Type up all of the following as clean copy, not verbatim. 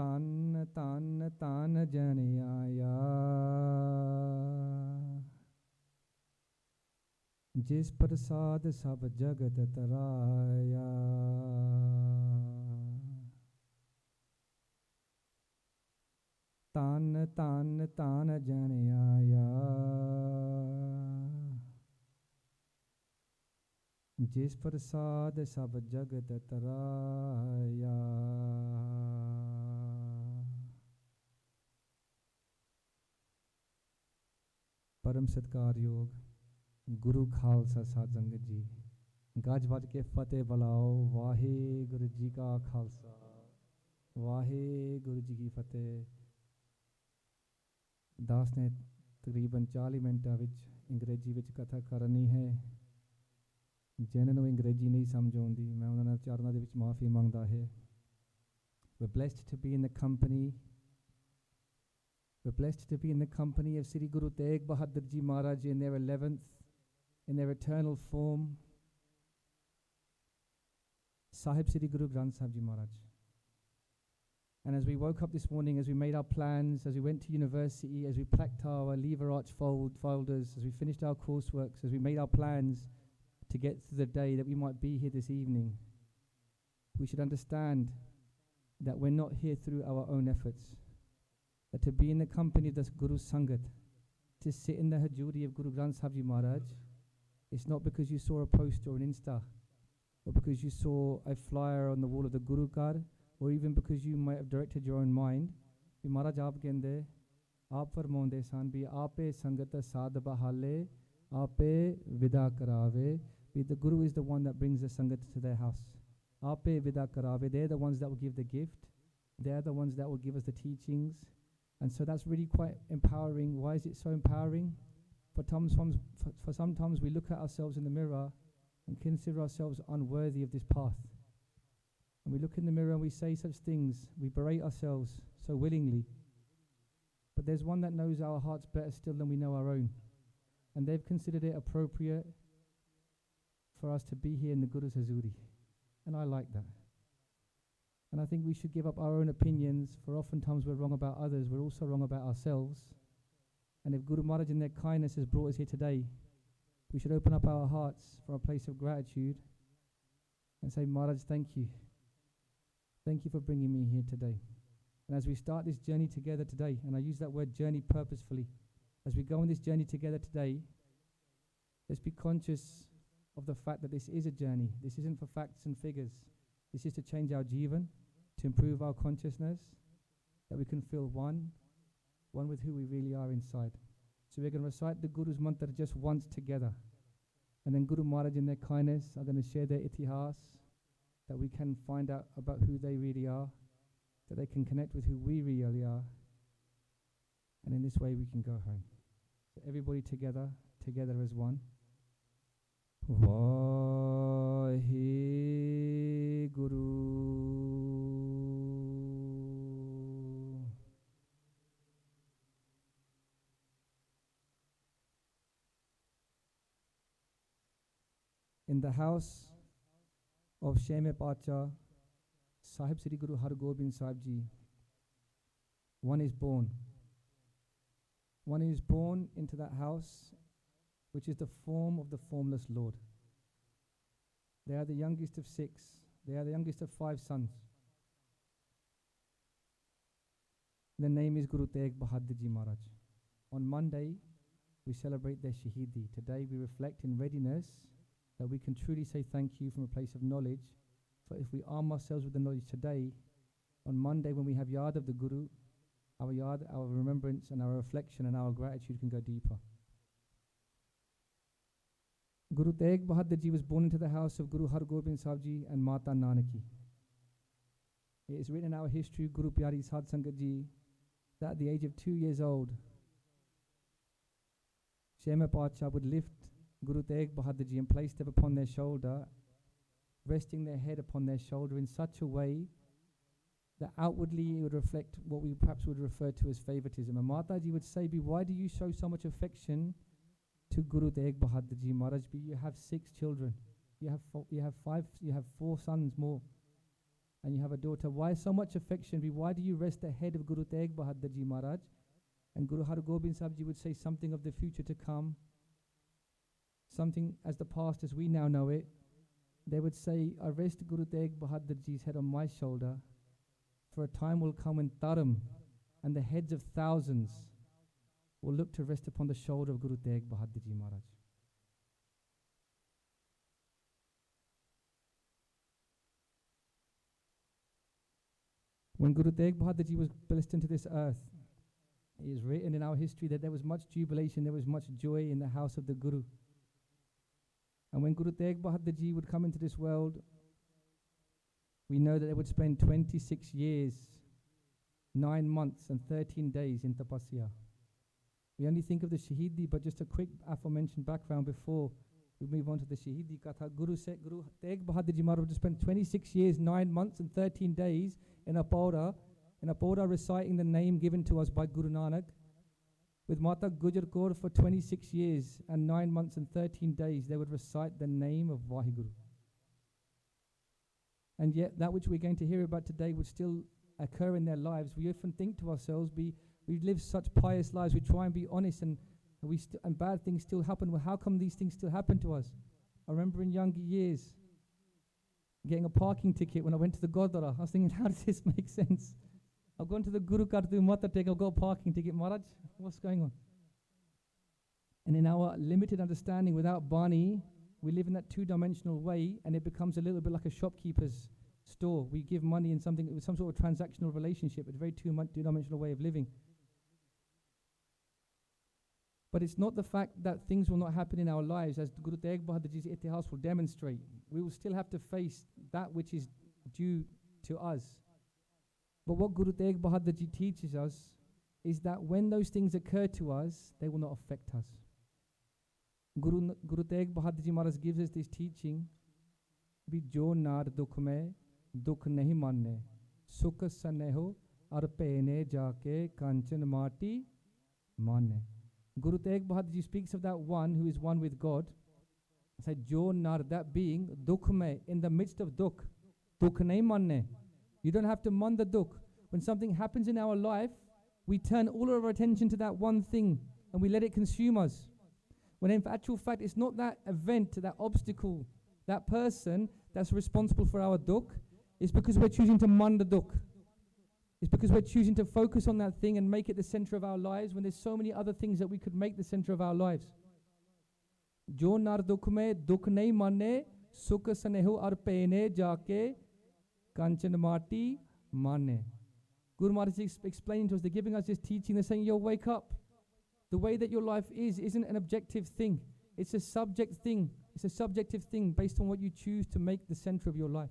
Tan tan tan jane aaya, जिस प्रसाद सब जगत तराया, तान तान तान जन आया, जिस प्रसाद सब जगत तराया। परम सत्कार योग गुरु खालसा साध संगत जी, गज बज के फतेह बुलाओ। वाहे गुरु जी का खालसा, वाहे गुरु जी की फतेह। दास ने तकरीबन 40 मिनटां विच अंग्रेजी विच कथा करनी है। जिन्हां नूं अंग्रेजी नहीं समझ आउंदी, मैं उन्हां नाल चरणां दे विच माफ़ी मंगदा है। We're blessed to be in the company. We're blessed to be in the company of Sri Guru Tegh Bahadur Ji Maharaj in their 11th, in their eternal form, Sahib Sri Guru Granth Sahib Ji Maharaj. And as we woke up this morning, as we made our plans, as we went to university, as we packed our lever arch folders, as we finished our courseworks, as we made our plans to get through the day that we might be here this evening, we should understand that we're not here through our own efforts. That to be in the company of the Guru Sangat, to sit in the hajuri of Guru Granth Sahib Ji Maharaj, it's not because you saw a poster or an Insta, or because you saw a flyer on the wall of the Guru Ghar, or even because you might have directed your own mind. Bi Maharaj aap kende, aap farmaunde san bi aape sangat saad bahale, aape vida karave. The Guru is the one that brings the sangat to their house. Aape vida karave. They're the ones that will give the gift. They're the ones that will give us the teachings. And so that's really quite empowering. Why is it so empowering? For sometimes we look at ourselves in the mirror and consider ourselves unworthy of this path. And we look in the mirror and we say such things. We berate ourselves so willingly. But there's one that knows our hearts better still than we know our own. And they've considered it appropriate for us to be here in the Guru's Hazuri. And I like that. And I think we should give up our own opinions, for oftentimes we're wrong about others, we're also wrong about ourselves. And if Guru Maharaj in their kindness has brought us here today, we should open up our hearts from a place of gratitude and say, Maharaj, thank you. Thank you for bringing me here today. And as we start this journey together today, and I use that word journey purposefully, as we go on this journey together today, let's be conscious of the fact that this is a journey. This isn't for facts and figures. This is to change our jivan, to improve our consciousness, that we can feel one with who we really are inside. So we're going to recite the Guru's mantra just once together. And then Guru Maharaj in their kindness are going to share their itihas, that we can find out about who they really are, that they can connect with who we really are. And in this way we can go home. So everybody together as one. Vahe Guru. In the house of Sheme Pacha, Sahib Sri Guru Har Gobind Sahib Ji, one is born. One is born into that house, which is the form of the formless Lord. They are the youngest of 6. They are the youngest of 5 sons. Their name is Guru Tegh Bahadur Ji Maharaj. On Monday, we celebrate their Shahidi. Today, we reflect in readiness that we can truly say thank you from a place of knowledge. For if we arm ourselves with the knowledge today, on Monday when we have yad of the Guru, our yad, our remembrance and our reflection and our gratitude can go deeper. Guru Tegh Bahadur Ji was born into the house of Guru Har Gobind Sahib Ji and Mata Nanaki. It is written in our history, Guru Pyari Sadh Sangat Ji, that at the age of 2 years old, Shema Pacha would lift Guru Tegh Bahadur Ji and place them upon their shoulder, resting their head upon their shoulder in such a way that outwardly it would reflect what we perhaps would refer to as favoritism. And Mataji would say, why do you show so much affection to Guru Tegh Bahadur Ji Maharaj? You have 6 children. You have 4 sons more. and you have a daughter, why so much affection? Why do you rest the head of Guru Tegh Bahadur Ji Maharaj? And Guru Har Gobind Sahib Ji would say something of the future to come, something as the past as we now know it. They would say, I rest Guru Tegh Bahadur Ji's head on my shoulder, for a time will come when Dharam and the heads of thousands will look to rest upon the shoulder of Guru Tegh Bahadur Ji Maharaj. When Guru Tegh Bahadur Ji was blessed into this earth, it is written in our history that there was much jubilation, there was much joy in the house of the Guru. And when Guru Tegh Bahadur Ji would come into this world, we know that they would spend 26 years, 9 months and 13 days in Tapasya. We only think of the Shahidi, but just a quick aforementioned background before we move on to the Shahidi Katha. Guru Tegh Bahadur Ji Maharaj would spend 26 years, 9 months and 13 days in a Pauda reciting the name given to us by Guru Nanak, with Mata Gujar Kaur for 26 years and 9 months and 13 days, they would recite the name of Vaheguru. And yet that which we're going to hear about today would still occur in their lives. We often think to ourselves, we live such pious lives, we try and be honest, and bad things still happen. Well, how come these things still happen to us? I remember in younger years getting a parking ticket when I went to the Gurdwara. I was thinking, how does this make sense? I've gone to the Guru Kartu Mata Tek, I've got a parking ticket. Maharaj, what's going on? And in our limited understanding, without Bani, we live in that two-dimensional way, and it becomes a little bit like a shopkeeper's store. We give money in something with some sort of transactional relationship. It's a very two-dimensional way of living. But it's not the fact that things will not happen in our lives, as Guru Tegh Bahadur Ji's Itihas will demonstrate. We will still have to face that which is due to us. But what Guru Tegh Bahadur Ji teaches us is that when those things occur to us, they will not affect us. Guru Tegh Bahadur Ji Maharaj gives us this teaching, Bhi jo nar dukh mein dukh nahi manne, sukh saneho ar pene jaake kanchan mati manne. Guru Tegh Bahadur Ji speaks of that one who is one with God. Said jo nar, that being, dukh mein, in the midst of dukh nahi manne. You don't have to man the dukh. When something happens in our life, we turn all of our attention to that one thing and we let it consume us. When in actual fact, it's not that event, that obstacle, that person that's responsible for our dukh. It's because we're choosing to man the dukh. It's because we're choosing to focus on that thing and make it the center of our lives when there's so many other things that we could make the center of our lives. Jo nar dukh mein dukh nahi manne, sukh saneho ar pene jaake kanchan mati manne. Guru Maharaj is explaining to us, they're giving us this teaching, they're saying, yo, wake up. The way that your life isn't an objective thing. It's a subject thing. It's a subjective thing based on what you choose to make the center of your life.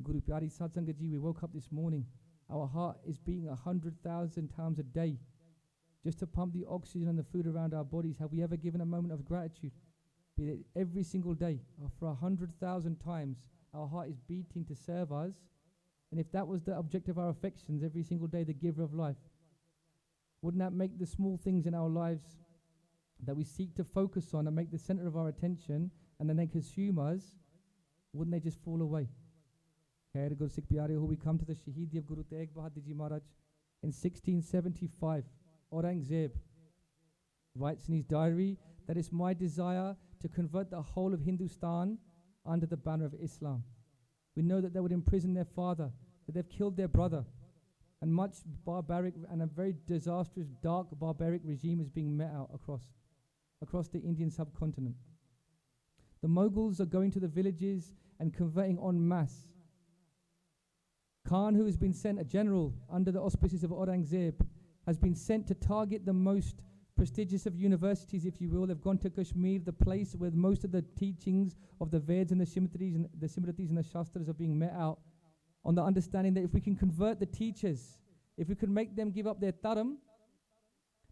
Guru Pyari Satsangat Ji, we woke up this morning. Our heart is beating 100,000 times a day just to pump the oxygen and the food around our bodies. Have we ever given a moment of gratitude? Be it every single day, for 100,000 times, our heart is beating to serve us. And if that was the object of our affections every single day, the giver of life, wouldn't that make the small things in our lives that we seek to focus on and make the center of our attention, and then they consume us, wouldn't they just fall away? Khair Guru Sikh Pyare, who we come to the Shahidi of Guru Tegh Bahadur Ji Maharaj in 1675. Aurangzeb writes in his diary that it's my desire to convert the whole of Hindustan under the banner of Islam. We know that they would imprison their father, that they've killed their brother, and much barbaric and a very disastrous, dark, barbaric regime is being met out across the Indian subcontinent. The Mughals are going to the villages and converting en masse. Khan, who has been sent, a general under the auspices of Aurangzeb, has been sent to target the most prestigious of universities, if you will. They've gone to Kashmir, the place where most of the teachings of the Veds and the Simritis and the Shastras are being met out, on the understanding that if we can convert the teachers, if we can make them give up their dharam,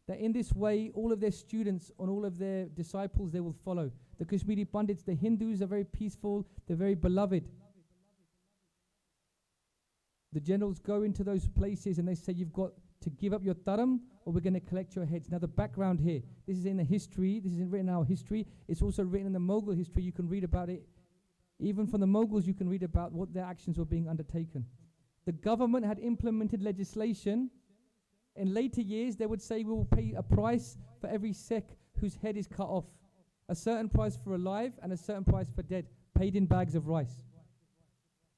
that in this way all of their students and all of their disciples, they will follow. The Kashmiri Pandits, the Hindus, are very peaceful, they're very beloved. The generals go into those places and they say, you've got to give up your dharam or we're going to collect your heads. Now the background here, this is in the history, this isn't written in our history, it's also written in the Mughal history. You can read about it Even from the Mughals, you can read about what their actions were being undertaken. The government had implemented legislation. In later years, they would say we will pay a price for every Sikh whose head is cut off. A certain price for alive and a certain price for dead, paid in bags of rice.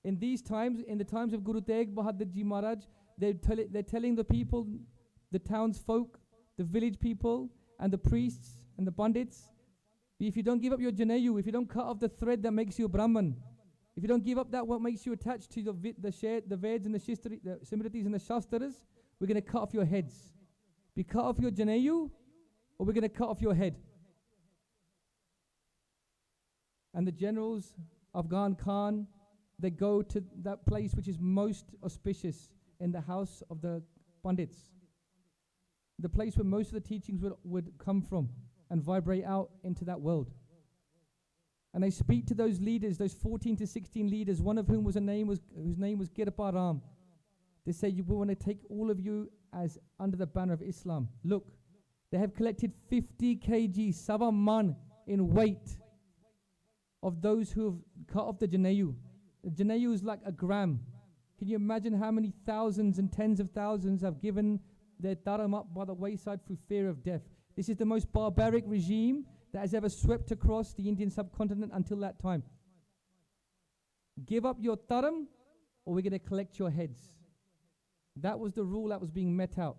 In these times, in the times of Guru Tegh Bahadur Ji Maharaj, they're telling the people, the townsfolk, the village people, and the priests and the pandits, if you don't give up your Janayu, if you don't cut off the thread that makes you a Brahman, if you don't give up that what makes you attached to the Veds and the Simritis and the Shastras, we're going to cut off your heads. We cut off your Janayu, or we're going to cut off your head. And the generals, Afghan Khan, they go to that place which is most auspicious in the house of the Pandits. The place where most of the teachings would come from and vibrate out into that world. And they speak to those leaders, those 14 to 16 leaders, one of whom whose name was Kirpa Ram. They say, we want to take all of you as under the banner of Islam. Look, they have collected 50 kg, Sava Man, in weight of those who have cut off the Janayu. The Janayu is like a gram. Can you imagine how many thousands and tens of thousands have given their dharam up by the wayside through fear of death? This is the most barbaric regime that has ever swept across the Indian subcontinent until that time. Give up your dharam, or we're going to collect your heads. That was the rule that was being met out.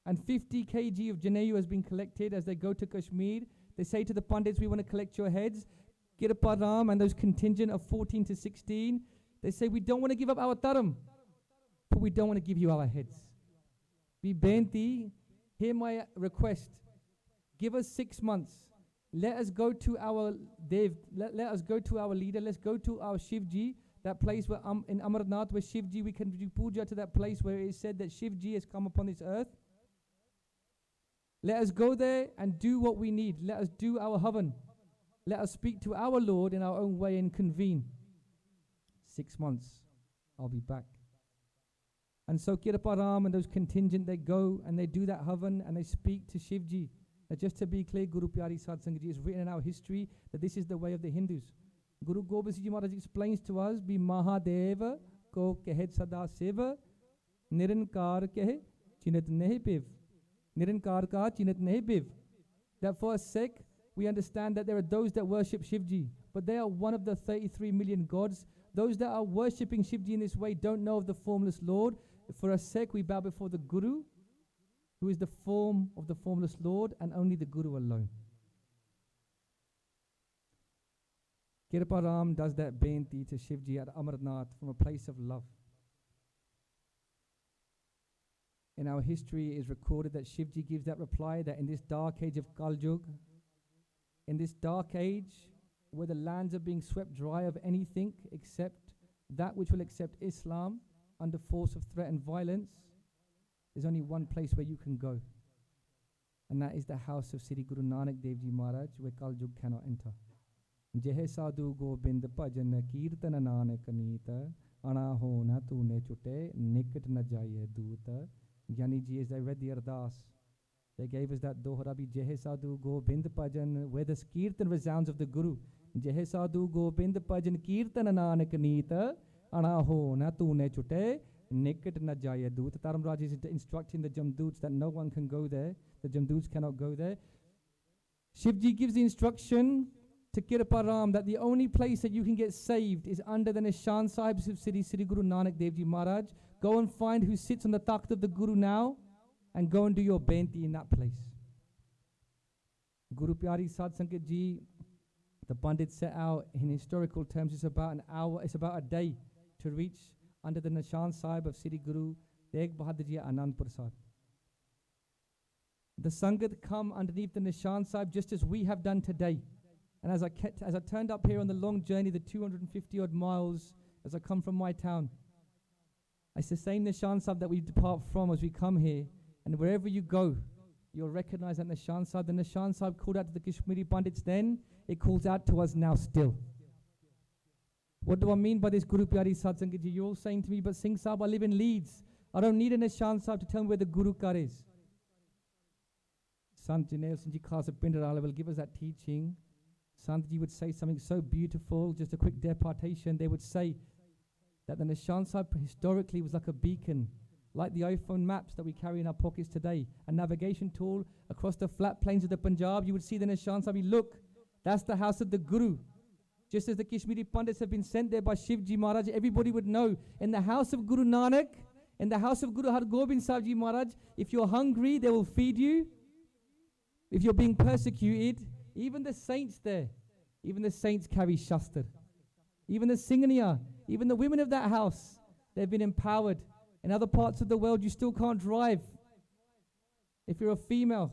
And 50 kg of Janayu has been collected as they go to Kashmir. They say to the Pandits, we want to collect your heads. Kirpa Ram and those contingent of 14 to 16, they say, we don't want to give up our dharam, but we don't want to give you our heads. We benti, hear my request. Give us 6 months. Let us go to our Dev. Let us go to our leader. Let's go to our Shivji, that place where in Amarnath, where Shivji, we can do puja to that place where it is said that Shivji has come upon this earth. Let us go there and do what we need. Let us do our havan. Let us speak to our Lord in our own way and convene. 6 months, I'll be back. And so Kirpa Ram and those contingent, they go and they do that havan and they speak to Shivji. Just to be clear, Guru Pyari Sadh Sangat Ji, is written in our history that this is the way of the Hindus. Guru Gobind Singh Ji Maharaj explains to us, Bi Mahadeva ko kehet sada seva, Nirankar kehe chinat nahi piv. Nirankar ka chinat nahi piv. That for a Sikh, we understand that there are those that worship Shivji, but they are one of the 33 million gods. Those that are worshipping Shivji in this way don't know of the formless Lord. For a Sikh, we bow before the Guru, who is the form of the formless Lord, and only the Guru alone. Kirpa Ram does that benti to Shivji at Amarnath from a place of love. In our history, it is recorded that Shivji gives that reply that in this dark age of Kaljug, in this dark age where the lands are being swept dry of anything except that which will accept Islam under force of threat and violence, there's only one place where you can go. And that is the house of Sri Guru Nanak Dev Ji Maharaj, where Kaljug cannot enter. Jehe sadhu gobind bhajan kirtan nanak neeta, ana ho na tune chute, nikat na jaye doota. Gyani ji, as they read the Ardas, they gave us that dohra bhi Jehe sadhu gobind bhajan, where the kirtan resounds of the Guru. Jehe sadhu gobind bhajan kirtan nanak neeta, ana ho na tune chute, nikat na jaye doota. Taramraj is instructing the Jamduts that no one can go there. The Jamduts cannot go there. Shivji gives the instruction to Kirpa Ram that the only place that you can get saved is under the Nishan Sahibs of Sri Guru Nanak Dev Ji Maharaj. Go and find who sits on the takht of the Guru now and go and do your benti in that place. Guru Pyari Sadh Sangat Ji, the Pandit set out in historical terms, it's about an hour, it's about a day to reach under the Nishan Sahib of Sri Guru Tegh Bahadur Ji Anandpur Sahib. The Sangat come underneath the Nishan Sahib just as we have done today. And as I turned up here on the long journey, the 250 odd miles, as I come from my town, it's the same Nishan Sahib that we depart from as we come here. And wherever you go, you'll recognize that Nishan Sahib. The Nishan Sahib called out to the Kashmiri Pandits then, it calls out to us now still. What do I mean by this, Guru Pyari Sadh Sangat Ji? You're all saying to me, but Singh Sahib, I live in Leeds. I don't need a Nishan Sahib to tell me where the Guru Kar is. Sant Janelle Singh Ji Khasa Pindarala will give us that teaching. Santji would say something so beautiful, just a quick departation. They would say that the Nishan Sahib historically was like a beacon, like the iPhone maps that we carry in our pockets today, a navigation tool across the flat plains of the Punjab. You would see the Nishan Sahib, look, that's the house of the Guru. Just as the Kashmiri Pandits have been sent there by Shivji Maharaj, everybody would know, in the house of Guru Nanak, in the house of Guru Har Gobind Sahib Ji Maharaj, if you're hungry, they will feed you. If you're being persecuted, even the saints there, even the saints carry Shastra. Even the Singhaniya, even the women of that house, they've been empowered. In other parts of the world, you still can't drive. If you're a female,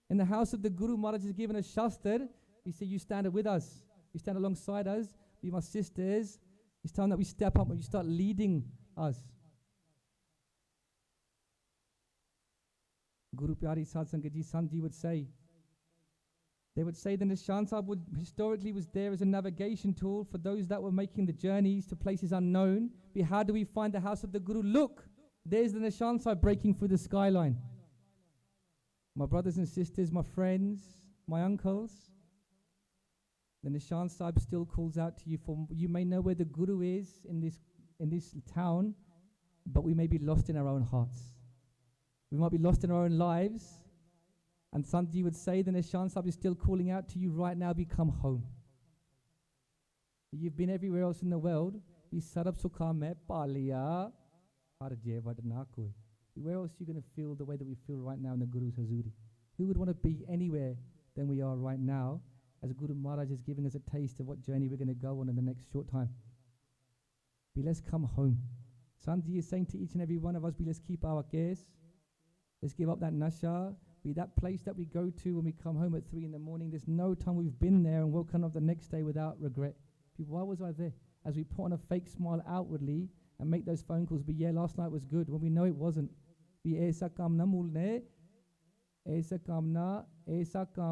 in the house of the Guru, Maharaj has given us Shastra. We say, you stand with us. You stand alongside us. Be my sisters. It's time that we step up and you start leading us. Guru Pyari Sad Sangat Ji, Santji would say, they would say the Nishan Sahib historically was there as a navigation tool for those that were making the journeys to places unknown. How do we find the house of the Guru? Look, there's the Nishan Sahib breaking through the skyline. My brothers and sisters, my friends, my uncles, the Nishan Sahib still calls out to you. For you may know where the Guru is in this town, but we may be lost in our own hearts. We might be lost in our own lives. And Santji would say, the Nishan Sahib is still calling out to you right now, become home. You've been everywhere else in the world. Where else are you going to feel the way that we feel right now in the Guru's Hazuri? Who would want to be anywhere than we are right now, as Guru Maharaj is giving us a taste of what journey we're going to go on in the next short time? Let's come home. Santji is saying to each and every one of us, let's keep our cares. Let's give up that nasha. Be that place that we go to when we come home at 3 in the morning. There's no time we've been there and woken up the next day without regret. Why was I there? As we put on a fake smile outwardly and make those phone calls, yeah, last night was good, when we know it wasn't. Aisa kam na mulne, aisa kam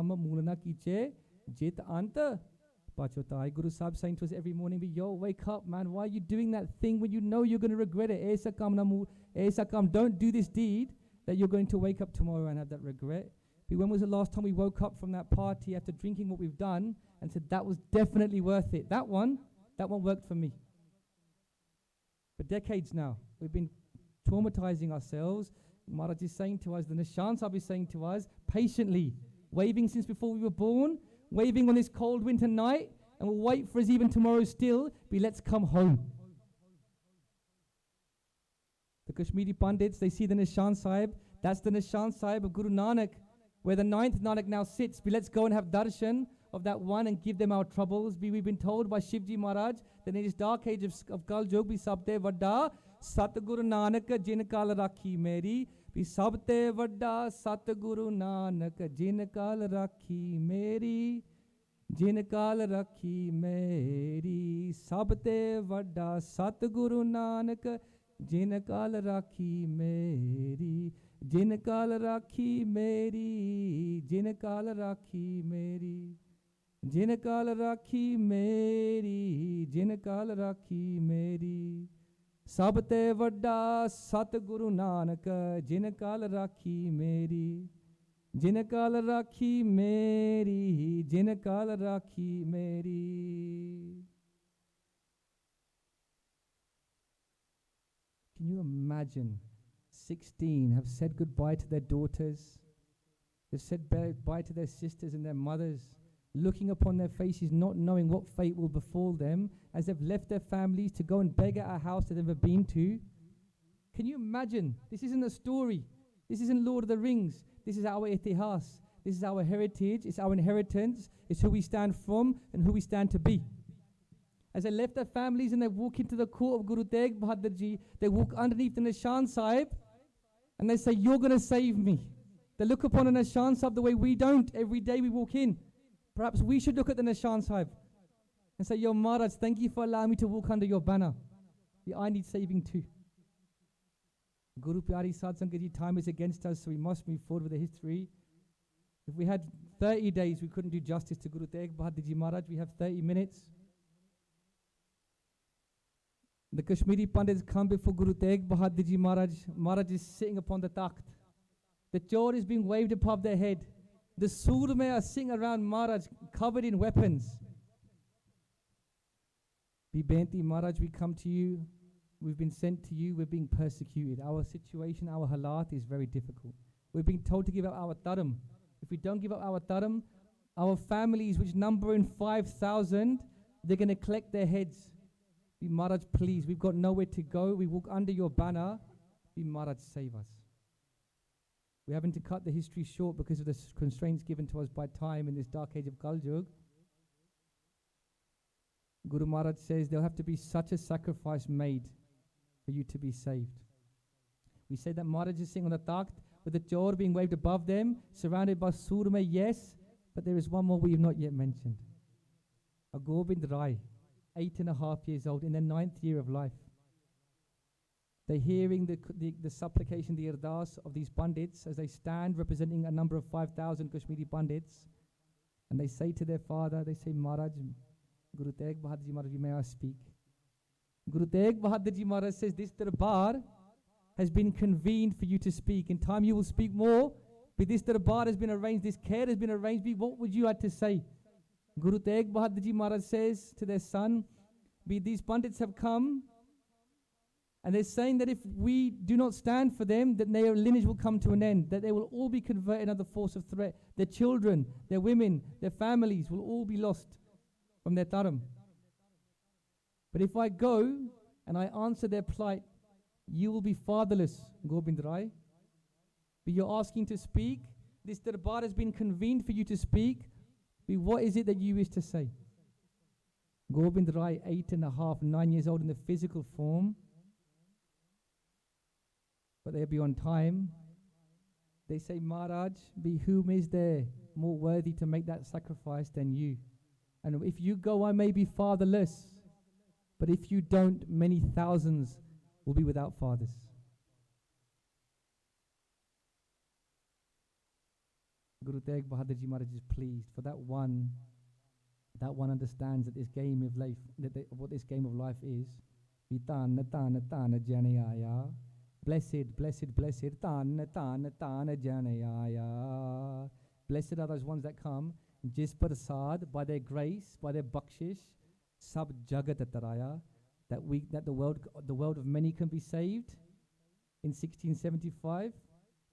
mulna kiche, jit anta. Pachotai. Guru Sahib saying to us every morning, wake up, man. Why are you doing that thing when you know you're going to regret it? Aisa kam, don't do this deed that you're going to wake up tomorrow and have that regret. But when was the last time we woke up from that party after drinking what we've done and said, that was definitely worth it? That one worked for me. For decades now, we've been traumatizing ourselves. Maharaj is saying to us, the Nishan Sahib is saying to us, patiently, waving since before we were born, waving on this cold winter night, and we'll wait for us even tomorrow still, let's come home. The Kashmiri Pandits, they see the Nishan Sahib. That's the Nishan Sahib of Guru Nanak, where the 9th Nanak now sits. Let's go and have darshan of that one and give them our troubles. We've been told by Shivji Maharaj that in this dark age of Kal Jog, sabte vadda Sat Guru Nanak jin kal rakhi meri. Sabte vadda Sat Guru Nanak jin kal rakhi meri. Jin kal rakhi meri. Sabte vadda Sat Guru Nanak jin kal rakhi meri. Jin kal rakhi meri. Jin kal rakhi meri. Jin kal rakhi meri. Jin kal rakhi meri. Sabte vadda Sat Guru Nanak jin kal rakhi meri. Jin kal rakhi meri. Jin kal rakhi meri. Can you imagine 16 have said goodbye to their daughters? They've said goodbye to their sisters and their mothers, looking upon their faces, not knowing what fate will befall them, as they've left their families to go and beg at a house that they've never been to. Can you imagine? This isn't a story. This isn't Lord of the Rings. This is our itihas. This is our heritage. It's our inheritance. It's who we stand from and who we stand to be. As they left their families and they walk into the court of Guru Tegh Bahadur Ji, they walk underneath the Nishan Sahib and they say, you're going to save me. They look upon a Nishan Sahib the way we don't every day we walk in. Perhaps we should look at the Nishan Sahib and say, Yo Maharaj, thank you for allowing me to walk under your banner. Yeah, I need saving too. Guru Pyari Sad Sangat Ji, time is against us, so we must move forward with the history. If we had 30 days, we couldn't do justice to Guru Tegh Bahadur Ji Maharaj. We have 30 minutes. The Kashmiri Pandits come before Guru Tegh Bahadur Ji Maharaj. Maharaj is sitting upon the takht. The chaur is being waved above their head. The Surme are sitting around Maharaj covered in weapons. Bibenti Maharaj, we come to you. We've been sent to you. We're being persecuted. Our situation, our halat is very difficult. We're being told to give up our dharam. If we don't give up our dharam, our families, which number in 5,000, they're going to collect their heads. Be Maharaj, please, we've got nowhere to go. We walk under your banner. Be Maharaj, save us. We're having to cut the history short because of the constraints given to us by time in this dark age of Kaljug. Guru Maharaj says there'll have to be such a sacrifice made for you to be saved. We say that Maharaj is sitting on the takht with the jor being waved above them, surrounded by surme, yes, but there is one more we have not yet mentioned. A Gobind Rai, 8.5 years old, in their 9th year of life. They're hearing the supplication, the ardas of these pandits as they stand representing a number of 5,000 Kashmiri pandits. And they say to their father, they say, Maharaj, Guru Tegh Bahadur Ji Maharaj, may I speak? Guru Tegh Bahadur Ji Maharaj says, this darbar has been convened for you to speak. In time you will speak more, but this darbar has been arranged, this care has been arranged. What would you have to say? Guru Tegh Bahadur Ji Maharaj says to their son, these pandits have come, and they're saying that if we do not stand for them, that their lineage will come to an end, that they will all be converted under the force of threat. Their children, their women, their families will all be lost from their dharam. But if I go and I answer their plight, you will be fatherless, Gobind Rai. But you're asking to speak. This darbar has been convened for you to speak. But what is it that you wish to say? Gobind Rai, 8.5, 9 years old in the physical form, but they'll be on time. They say, Maharaj, be whom is there more worthy to make that sacrifice than you? And if you go, I may be fatherless. But if you don't, many thousands will be without fathers. Guru Tegh Bahadur Ji Maharaj is pleased. For that one understands that this game of life, what this game of life is. Tana janayaya. Blessed, blessed, blessed. Tana janayaya. Blessed are those ones that come. Jis prasad, by their grace, by their bakshish, sab jagat taraya, that the world of many can be saved in 1675,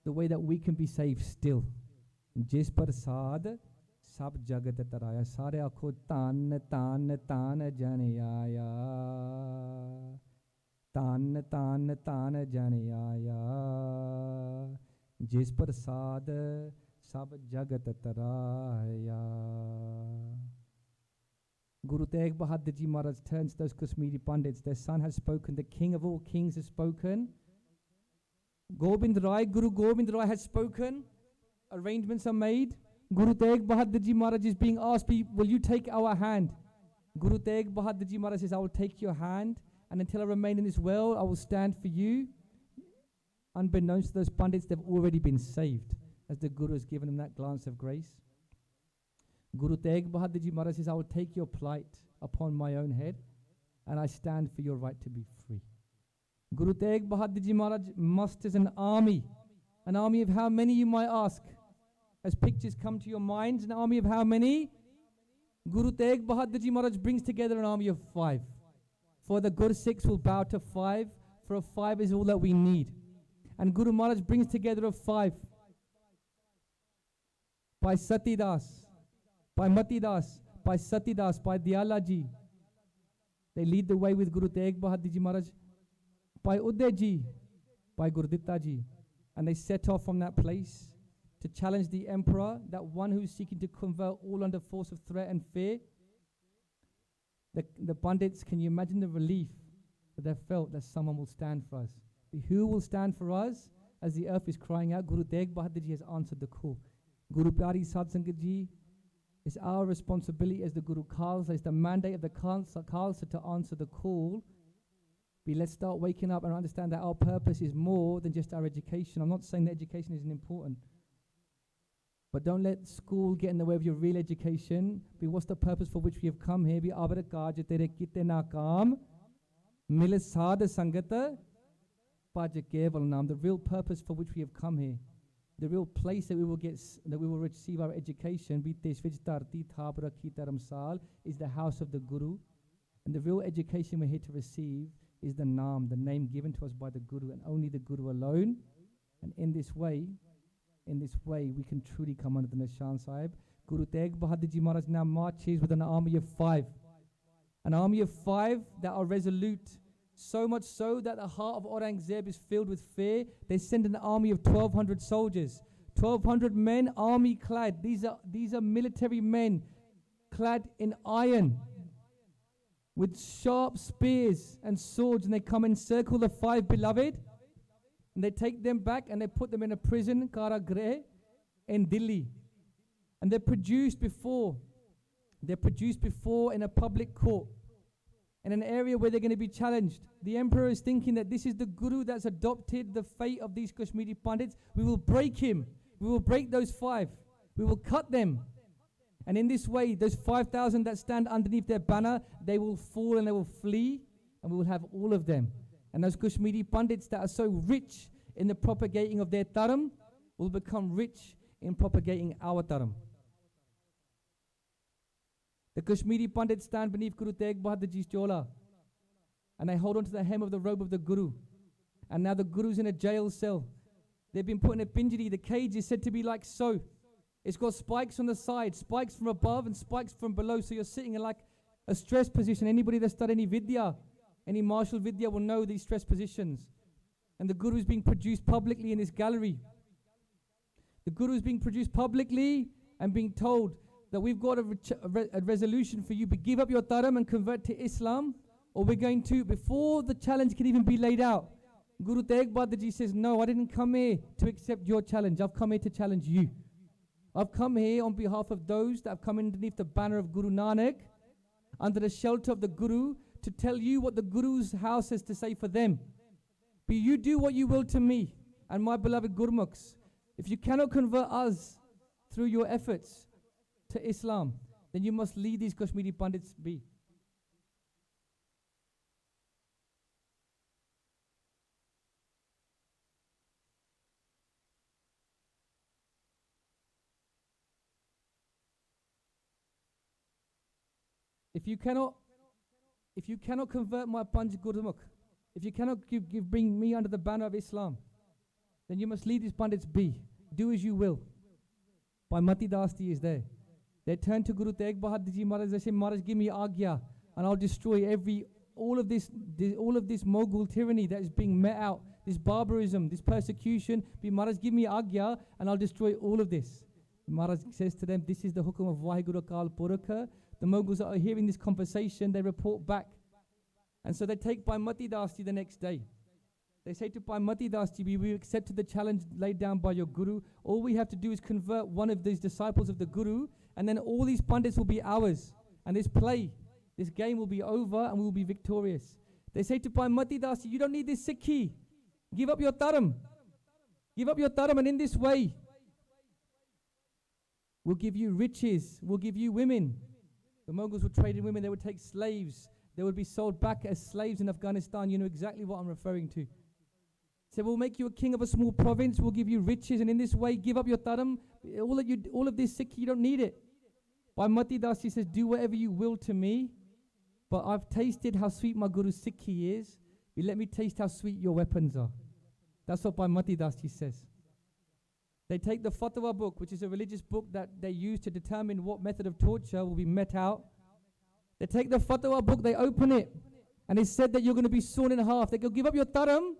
the way that we can be saved still. Jis prasad, sab jagat taraya, sare akho tan janayaya, tan janayaya, jis prasad sab jagat taraya. Guru Tegh Bahadur Ji Maharaj turns to those Kashmiri Pandits. Their son has spoken. The king of all kings has spoken. Gobind Rai, Guru Gobind Rai has spoken. Arrangements are made. Guru Tegh Bahadur Ji Maharaj is being asked, will you take our hand? Guru Tegh Bahadur Ji Maharaj says, I will take your hand, and until I remain in this world, I will stand for you. Unbeknownst to those Pandits, they've already been saved, as the Guru has given them that glance of grace. Guru Tegh Bahadur Ji Maharaj says, I will take your plight upon my own head, and I stand for your right to be free. Guru Tegh Bahadur Ji Maharaj musters an army of how many, you might ask? As pictures come to your minds, an army of how many? Guru Tegh Bahadur Ji Maharaj brings together an army of 5. For the Gursikhs will bow to 5, for a 5 is all that we need. And Guru Maharaj brings together a 5. By Satidas, by Matidas, by Satidas, by Diyalaji. They lead the way with Guru Tegh Bahadur Ji Maharaj, by Udayji, by Gurditta Ji. And they set off from that place to challenge the emperor, that one who is seeking to convert all under force of threat and fear. The Pandits, can you imagine the relief that they felt that someone will stand for us? Who will stand for us? As the earth is crying out, Guru Tegh Bahadur Ji has answered the call. Guru Pyari Sad Sangat Ji, it's our responsibility as the Guru Khalsa, it's the mandate of the Khalsa to answer the call. Let's start waking up and understand that our purpose is more than just our education. I'm not saying that education isn't important, but don't let school get in the way of your real education. But what's the purpose for which we have come here? Be abra kaaj tere kite naakaam mile saad sangata paj keval naam. The real purpose for which we have come here the real place that we will get, that we will receive our education, is the house of the Guru. And the real education we're here to receive is the Naam, the name given to us by the Guru, and only the Guru alone. And in this way, we can truly come under the Nishan Sahib. Guru Tegh Bahadur Ji Maharaj now marches with an army of 5. An army of 5 that are resolute, so much so that the heart of Aurangzeb is filled with fear. They send an army of 1,200 soldiers, 1,200 men, army clad. These are military men clad in iron, with sharp spears and swords, and they come and encircle the 5 beloved, and they take them back and they put them in a prison, Karagreh, in Delhi. And they're produced before in a public court, in an area where they're going to be challenged. The emperor is thinking that this is the Guru that's adopted the fate of these Kashmiri Pandits. We will break him. We will break those 5. We will cut them. And in this way, those 5,000 that stand underneath their banner, they will fall and they will flee, and we will have all of them. And those Kashmiri Pandits that are so rich in the propagating of their dharam will become rich in propagating our dharam. The Kashmiri Pandits stand beneath Guru Tegh Bahadur Ji's chola, and they hold on to the hem of the robe of the Guru. And now the Guru's in a jail cell. They've been put in a pinjari. The cage is said to be like so. It's got spikes on the side, spikes from above and spikes from below. So you're sitting in like a stress position. Anybody that's done any vidya, any martial vidya will know these stress positions. And the Guru is being produced publicly in this gallery. The Guru is being produced publicly and being told that we've got a resolution for you, but give up your dharam and convert to Islam, or we're going to, before the challenge can even be laid out, Guru Tegh Bahadur Ji says, no, I didn't come here to accept your challenge. I've come here to challenge you. I've come here on behalf of those that have come underneath the banner of Guru Nanak, under the shelter of the Guru, to tell you what the Guru's house has to say for them. But you do what you will to me and my beloved Gurmukhs. If you cannot convert us through your efforts to Islam, then you must leave these Kashmiri Pandits be. If you cannot convert my Panj Gurmukh, if you cannot bring me under the banner of Islam, then you must leave these Pandits be. Do as you will. Bhai Mati Dasti is there. They turn to Guru Tegh Bahadur Ji Maharaj. They say, Maharaj, give me Agya, and I'll destroy all of this Mughal tyranny that is being met out, this barbarism, this persecution. Maharaj, give me Agya, and I'll destroy all of this. Maharaj says to them, this is the hukum of Vaheguru Akal Purakh. The Mughals are hearing this conversation, they report back. And so they take Bhai Mati Dasti the next day. They say to Bhai Mati Dasti, we accepted the challenge laid down by your Guru. All we have to do is convert one of these disciples of the Guru, and then all these Pandits will be ours. And this game will be over, and we will be victorious. They say to Bhai Mati Dasti, you don't need this Sikhi. Give up your dharam. Give up your dharam, and in this way, we'll give you riches, we'll give you women. The Mughals would trade in women, they would take slaves. They would be sold back as slaves in Afghanistan. You know exactly what I'm referring to. So we'll make you a king of a small province, we'll give you riches, and in this way, give up your dharam. All of this Sikh, you don't need it. Bhai Mati Dasi says, do whatever you will to me, but I've tasted how sweet my Guru Sikhi is. You let me taste how sweet your weapons are. That's what Bhai Mati Dasi says. They take the Fatwa book, which is a religious book that they use to determine what method of torture will be met out. They take the Fatwa book, they open it, and it's said that you're going to be sawn in half. They go, give up your dharam.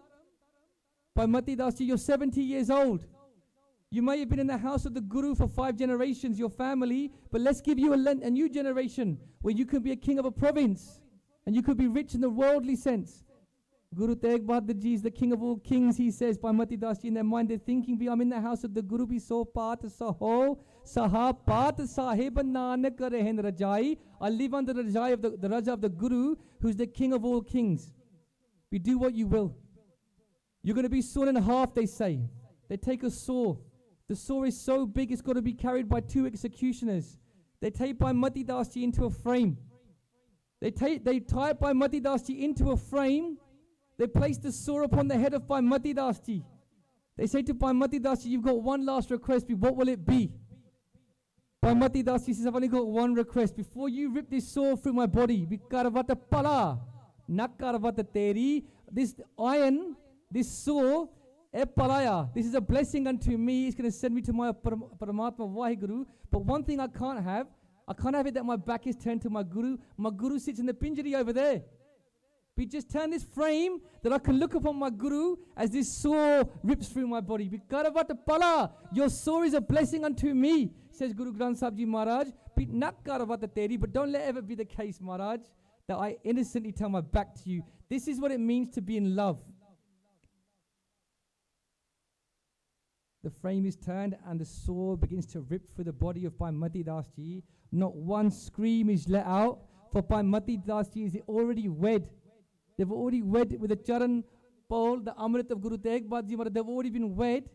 Bhai Mati Dasi, you're 70 years old. You may have been in the house of the Guru for 5 generations, your family, but let's give you a new generation where you can be a king of a province, and you could be rich in the worldly sense. Guru Tegh Bahadur Ji is the king of all kings, he says. Bhai Mati Dasi, in their mind, they're thinking, I'm in the house of the Guru, be so pat saho, saha pat sahib nanak rehen rajai. I live under the rajai of the Raja of the Guru, who's the king of all kings. We do what you will. You're going to be sawn in half, they say. They take a saw. The saw is so big, it's got to be carried by 2 executioners. They take Bhai Mati Dasi into a frame. They tie Bhai Mati Dasi into a frame. They place the saw upon the head of Bhai Mati Dasti. They say to Bhai Mati Das Ji, you've got one last request, what will it be? Bhai Mati Das Ji says, I've only got one request. Before you rip this sword through my body, Vikarvata pala, Nakarvata teri, this iron, this sword, palaya, this is a blessing unto me. It's going to send me to my Paramatma Vaheguru. But one thing I can't have it that my back is turned to my Guru. My Guru sits in the pinjari over there. We just turn this frame that I can look upon my Guru as this sword rips through my body. Vikarvata pala, your sword is a blessing unto me, says Guru Granth Sahib Ji Maharaj. But don't let ever be the case, Maharaj, that I innocently turn my back to you. This is what it means to be in love. The frame is turned and the sword begins to rip through the body of Bhai Mati Das Ji. Not one scream is let out, for Bhai Mati Das Ji is already wed. They've already wed with the Charan Paul, the Amrit of Guru Tegh Bahadurji Maharaj. They've already been wed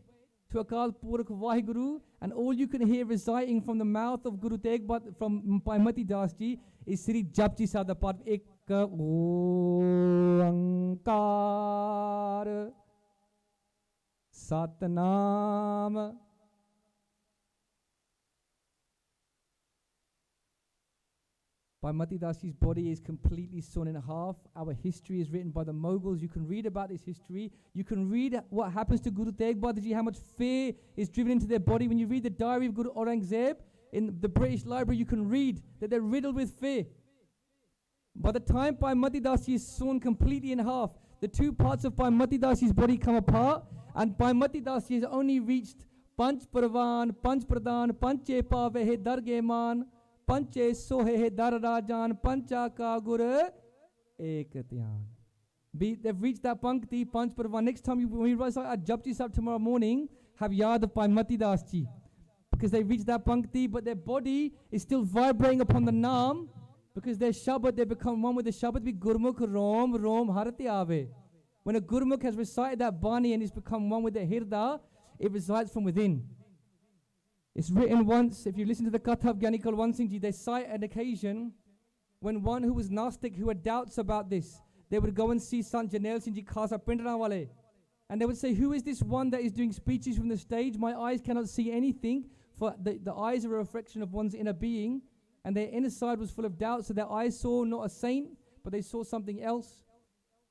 to Akal Purakh Vaheguru, and all you can hear reciting from the mouth of Guru Tegh Bahadurji, from Bhai Mati Das Ji, is Sri Japji Sahib, the part Ek Oankar Satnam. Bhai Mati Das Ji's body is completely sawn in half. Our history is written by the Mughals. You can read about this history. You can read what happens to Guru Tegh Bahadurji, how much fear is driven into their body. When you read the diary of Guru Aurangzeb in the British Library, you can read that they're riddled with fear. By the time Bhai Mati Das Ji is sawn completely in half, the two parts of Bhai Mati Das Ji's body come apart, and Bhai Mati Das Ji has only reached Panch Parvan, Panch Pradhan, Panche Pavehe Dargeman, Panche Sohe Dar Rajan, Pancha Kagur Ekatyan. They've reached that Pankti, Panch Parvan. Next time when we rise at Japji Sahib tomorrow morning, have yad of Bhai Mati Das Ji, because they reached that Pankti, but their body is still vibrating upon the Naam, because their Shabad, they become one with the Shabad. Be Gurmukh Rom Rom Harati Ave. When a Gurmukh has recited that Bani and he's become one with the Hirda, it resides from within. It's written once, if you listen to the Katha of Gyani Kalwan Singh Ji, they cite an occasion when one who was Gnostic, who had doubts about this, they would go and see Sant Janel Singh Ji Khasa Pindran Wale. And they would say, who is this one that is doing speeches from the stage? My eyes cannot see anything, for the eyes are a reflection of one's inner being. And their inner side was full of doubt, so their eyes saw not a saint, but they saw something else.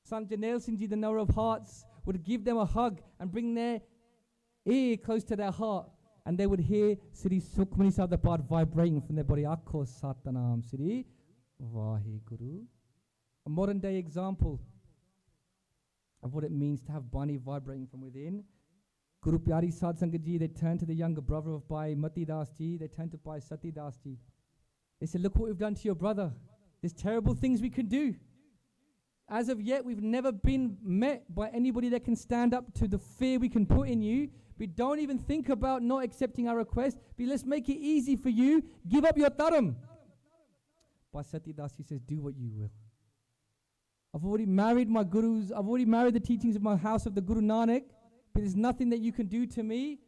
Sant Janel Singh Ji, the knower of hearts, would give them a hug and bring their ear close to their heart. And they would hear Sri Sukhmani Sahib, the part vibrating from their body. Akho Satanam Sri Vaheguru. A modern day example of what it means to have Bani vibrating from within. Guru Pyari Sadh Sangat Ji, they turned to the younger brother of Bhai Mati Das Ji, they turned to Bhai Sati Das Ji. They said, look what we've done to your brother. There's terrible things we can do. As of yet, we've never been met by anybody that can stand up to the fear we can put in you. We don't even think about not accepting our request. But let's make it easy for you. Give up your taram. Bhai Sati Das Ji says, do what you will. I've already married my gurus. I've already married the teachings of my house of the Guru Nanak. But there's nothing that you can do to me.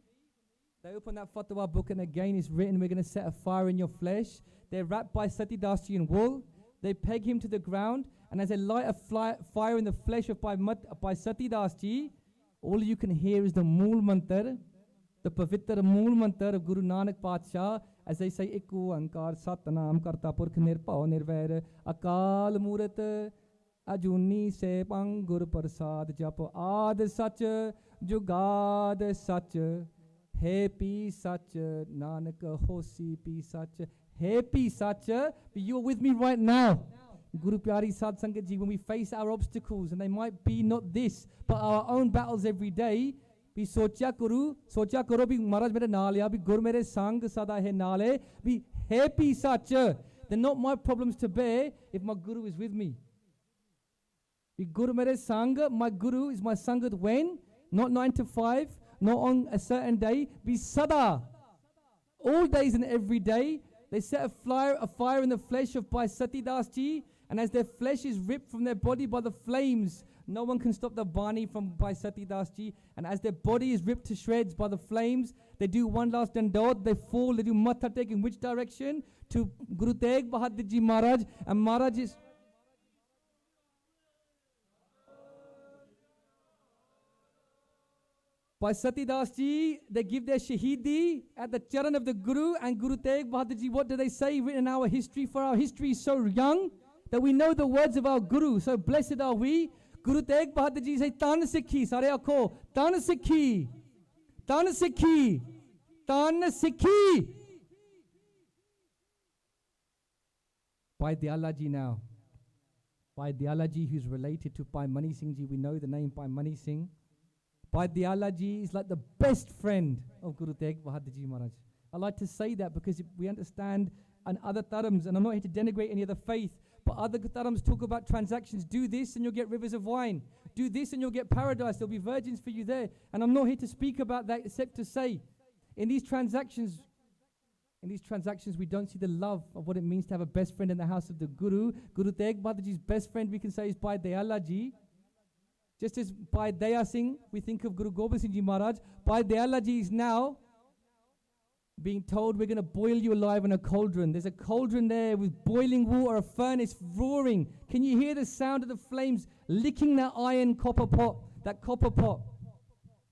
They open that fatwa book and again it's written, we're going to set a fire in your flesh. They're wrapped Bhai Sati Das Ji in wool. They peg him to the ground. And as they light a fire in the flesh of Bhai Sati Das Ji, all you can hear is the Mool Mantar, the Pavitra Mool Mantar of Guru Nanak Patsha, as they say, Ek Oankar Satnam Karta Purkh Nirpao Nirvair Akal Murat Ajuni Se Pangur Prasad Japo Ad Sach Jugad Sach Happy Sach Nanak Hosi Pi Sach Happy Sach. But you're with me right now. Guru Pyari Sadh Sangat Ji, when we face our obstacles, and they might be not this, but our own battles every day, be socha karo bhi Maharaj mere naal ya, bhi gur mere sang sada hai naale, be happy sach. They're not my problems to bear if my Guru is with me. Be gur mere sang, my Guru is my sangat when? Not 9 to 5, not on a certain day, be sada. All days and every day, they set a fire in the flesh of Bhai Sati Das Ji, and as their flesh is ripped from their body by the flames, no one can stop the Bani from Bhai Sati Das Ji. And as their body is ripped to shreds by the flames, they do one last dandot, they fall, they do matha tek in which direction? To Guru Tegh Bahadurji Maharaj, and Maharaj is... By Sati Das Ji, they give their Shahidi at the charan of the Guru, and Guru Tegh Bahadur Ji, what do they say written in our history? For our history is so young that we know the words of our Guru, so blessed are we. Guru Tegh Bahadur Ji say, Tan Sikhi, sare akho, Tan Sikhi, Tan Sikhi, Tan Sikhi. Bhai Diyala Ji now. Bhai Diyala Ji, who's related to Bhai Mani Singh Ji, we know the name Bhai Mani Singh. Bhai Diyala Ji is like the best friend of Guru Tegh Bahadur Ji Maharaj. I like to say that because we understand and other dharams, and I'm not here to denigrate any other faith, but other dharams talk about transactions. Do this and you'll get rivers of wine. Do this and you'll get paradise. There'll be virgins for you there. And I'm not here to speak about that except to say, in these transactions, we don't see the love of what it means to have a best friend in the house of the Guru. Guru Tegh Bahadur Ji's best friend, we can say, is Bhai Diyala Ji. Just as Bhai Daya Singh, we think of Guru Gobind Singh Ji Maharaj. Bhai Diyala Ji is now being told, we're going to boil you alive in a cauldron. There's a cauldron there with boiling water, a furnace roaring. Can you hear the sound of the flames licking that iron copper pot, that copper pot?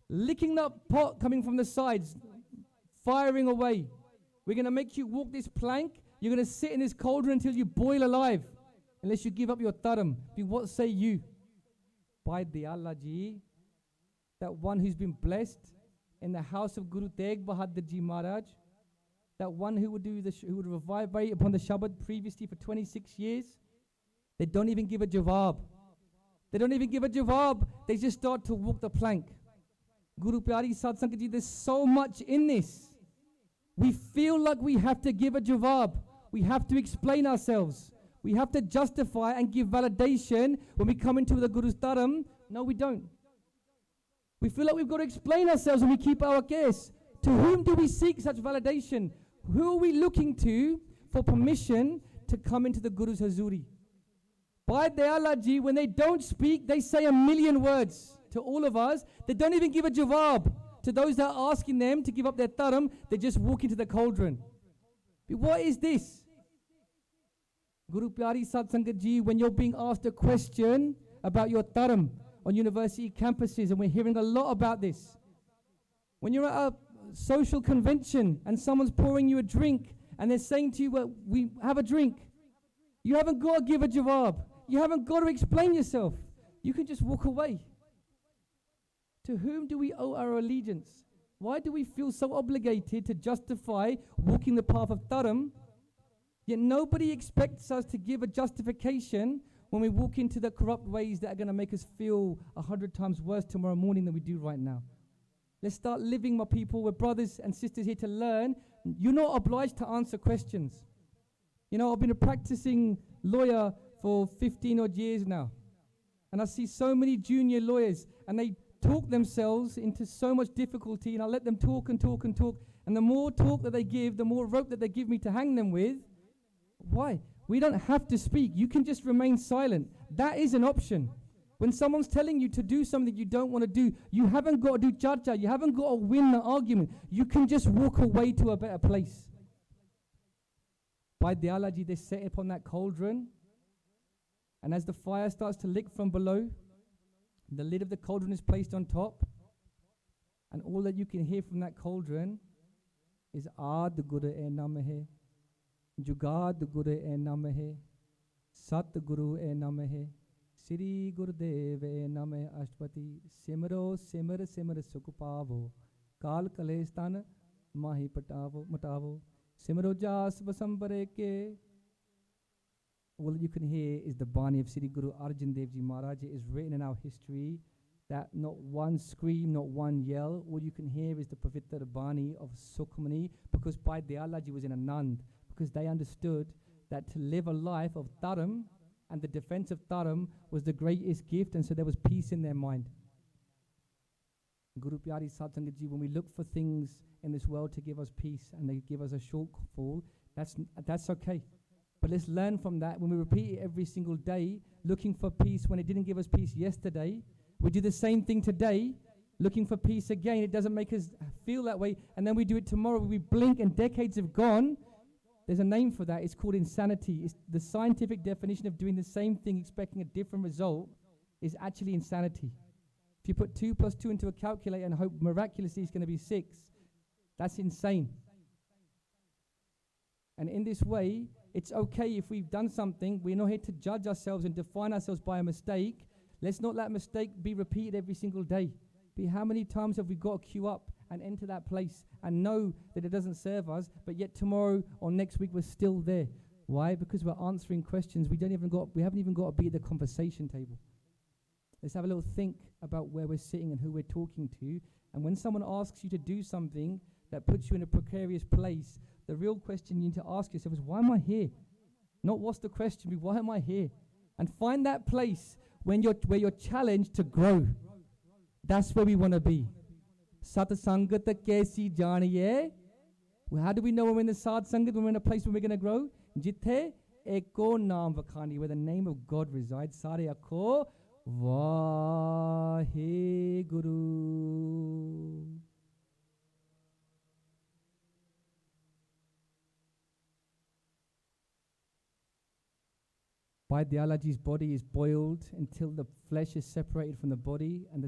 Licking that pot coming from the sides, firing away. We're going to make you walk this plank. You're going to sit in this cauldron until you boil alive, unless you give up your dharam. What say you? Bhai Diyala Ji, that one who's been blessed in the house of Guru Tegh Bahadur Ji Maharaj, that one who would who would revibrate upon the Shabad previously for 26 years. They don't even give a jawab. They don't even give a jawab. They just start to walk the plank. Guru Pyari Sad Sangat Ji, there's so much in this. We feel like we have to give a jawab. We have to explain ourselves. We have to justify and give validation when we come into the Guru's dharam. No, we don't. We feel like we've got to explain ourselves when we keep our case. To whom do we seek such validation? Who are we looking to for permission to come into the Guru's hazuri? Bhai Diyala Ji, when they don't speak, they say a million words to all of us. They don't even give a jawab to those that are asking them to give up their dharam. They just walk into the cauldron. But what is this? Guru Pyari Sad Sangat Ji, when you're being asked a question about your dharam on university campuses, and we're hearing a lot about this. When you're at a social convention and someone's pouring you a drink and they're saying to you, well, we have a drink. You haven't got to give a jawab. You haven't got to explain yourself. You can just walk away. To whom do we owe our allegiance? Why do we feel so obligated to justify walking the path of dharam? Yet nobody expects us to give a justification when we walk into the corrupt ways that are going to make us feel 100 times worse tomorrow morning than we do right now. Let's start living, my people. We're brothers and sisters here to learn. You're not obliged to answer questions. You know, I've been a practicing lawyer for 15 odd years now. And I see so many junior lawyers, and they talk themselves into so much difficulty, and I let them talk and talk and talk. And the more talk that they give, the more rope that they give me to hang them with. Why? We don't have to speak. You can just remain silent. That is an option. When someone's telling you to do something you don't want to do, you haven't got to do charcha. You haven't got to win the argument. You can just walk away to a better place. Bhai Diyala Ji, they set upon that cauldron, and as the fire starts to lick from below, the lid of the cauldron is placed on top, and all that you can hear from that cauldron is Aad Guru e Namahe, Jugad Guru e Namahe, Sat Guru e Namahe, Sri Gurudev e Namahe Ashtapati, Simro Simr Simr Sukupavo, Kal Kalestan Mahi Matavo, Simro Jas Vasambare ke. All that you can hear is the Bani of Sri Guru Arjan Dev Ji Maharaj. It is written in our history that not one scream, not one yell. All you can hear is the Pavitra Bani of Sukhmani, because Bhai Diyala Ji was in Anand, because they understood that to live a life of dharam and the defense of dharam was the greatest gift, and so there was peace in their mind. Guru Pyari Sad Sangat Ji, when we look for things in this world to give us peace and they give us a shortfall, that's okay. But let's learn from that. When we repeat it every single day, looking for peace when it didn't give us peace yesterday, we do the same thing today, looking for peace again. It doesn't make us feel that way. And then we do it tomorrow. We blink and decades have gone. There's a name for that. It's called insanity. It's the scientific definition of doing the same thing expecting a different result is actually insanity. If you put 2 plus 2 into a calculator and hope miraculously it's going to be 6, that's insane. And in this way, it's okay if we've done something. We're not here to judge ourselves and define ourselves by a mistake. Let's not let mistake be repeated every single day. But how many times have we got to queue up and enter that place and know that it doesn't serve us, but yet tomorrow or next week we're still there? Why? Because we're answering questions. We haven't even got to be at the conversation table. Let's have a little think about where we're sitting and who we're talking to. And when someone asks you to do something that puts you in a precarious place, the real question you need to ask yourself is, why am I here? Not what's the question, but why am I here? And find that place where you're challenged to grow. That's where we want to be. Sat Sangat kaisi jaaniye. Well, how do we know when we're in the Sad Sangat, when we're in a place where we're going to grow? Jithe eko naam vakhani, where the name of God resides. Sare akho Vaheguru. Bhai Dayalaji's body is boiled until the flesh is separated from the body, and the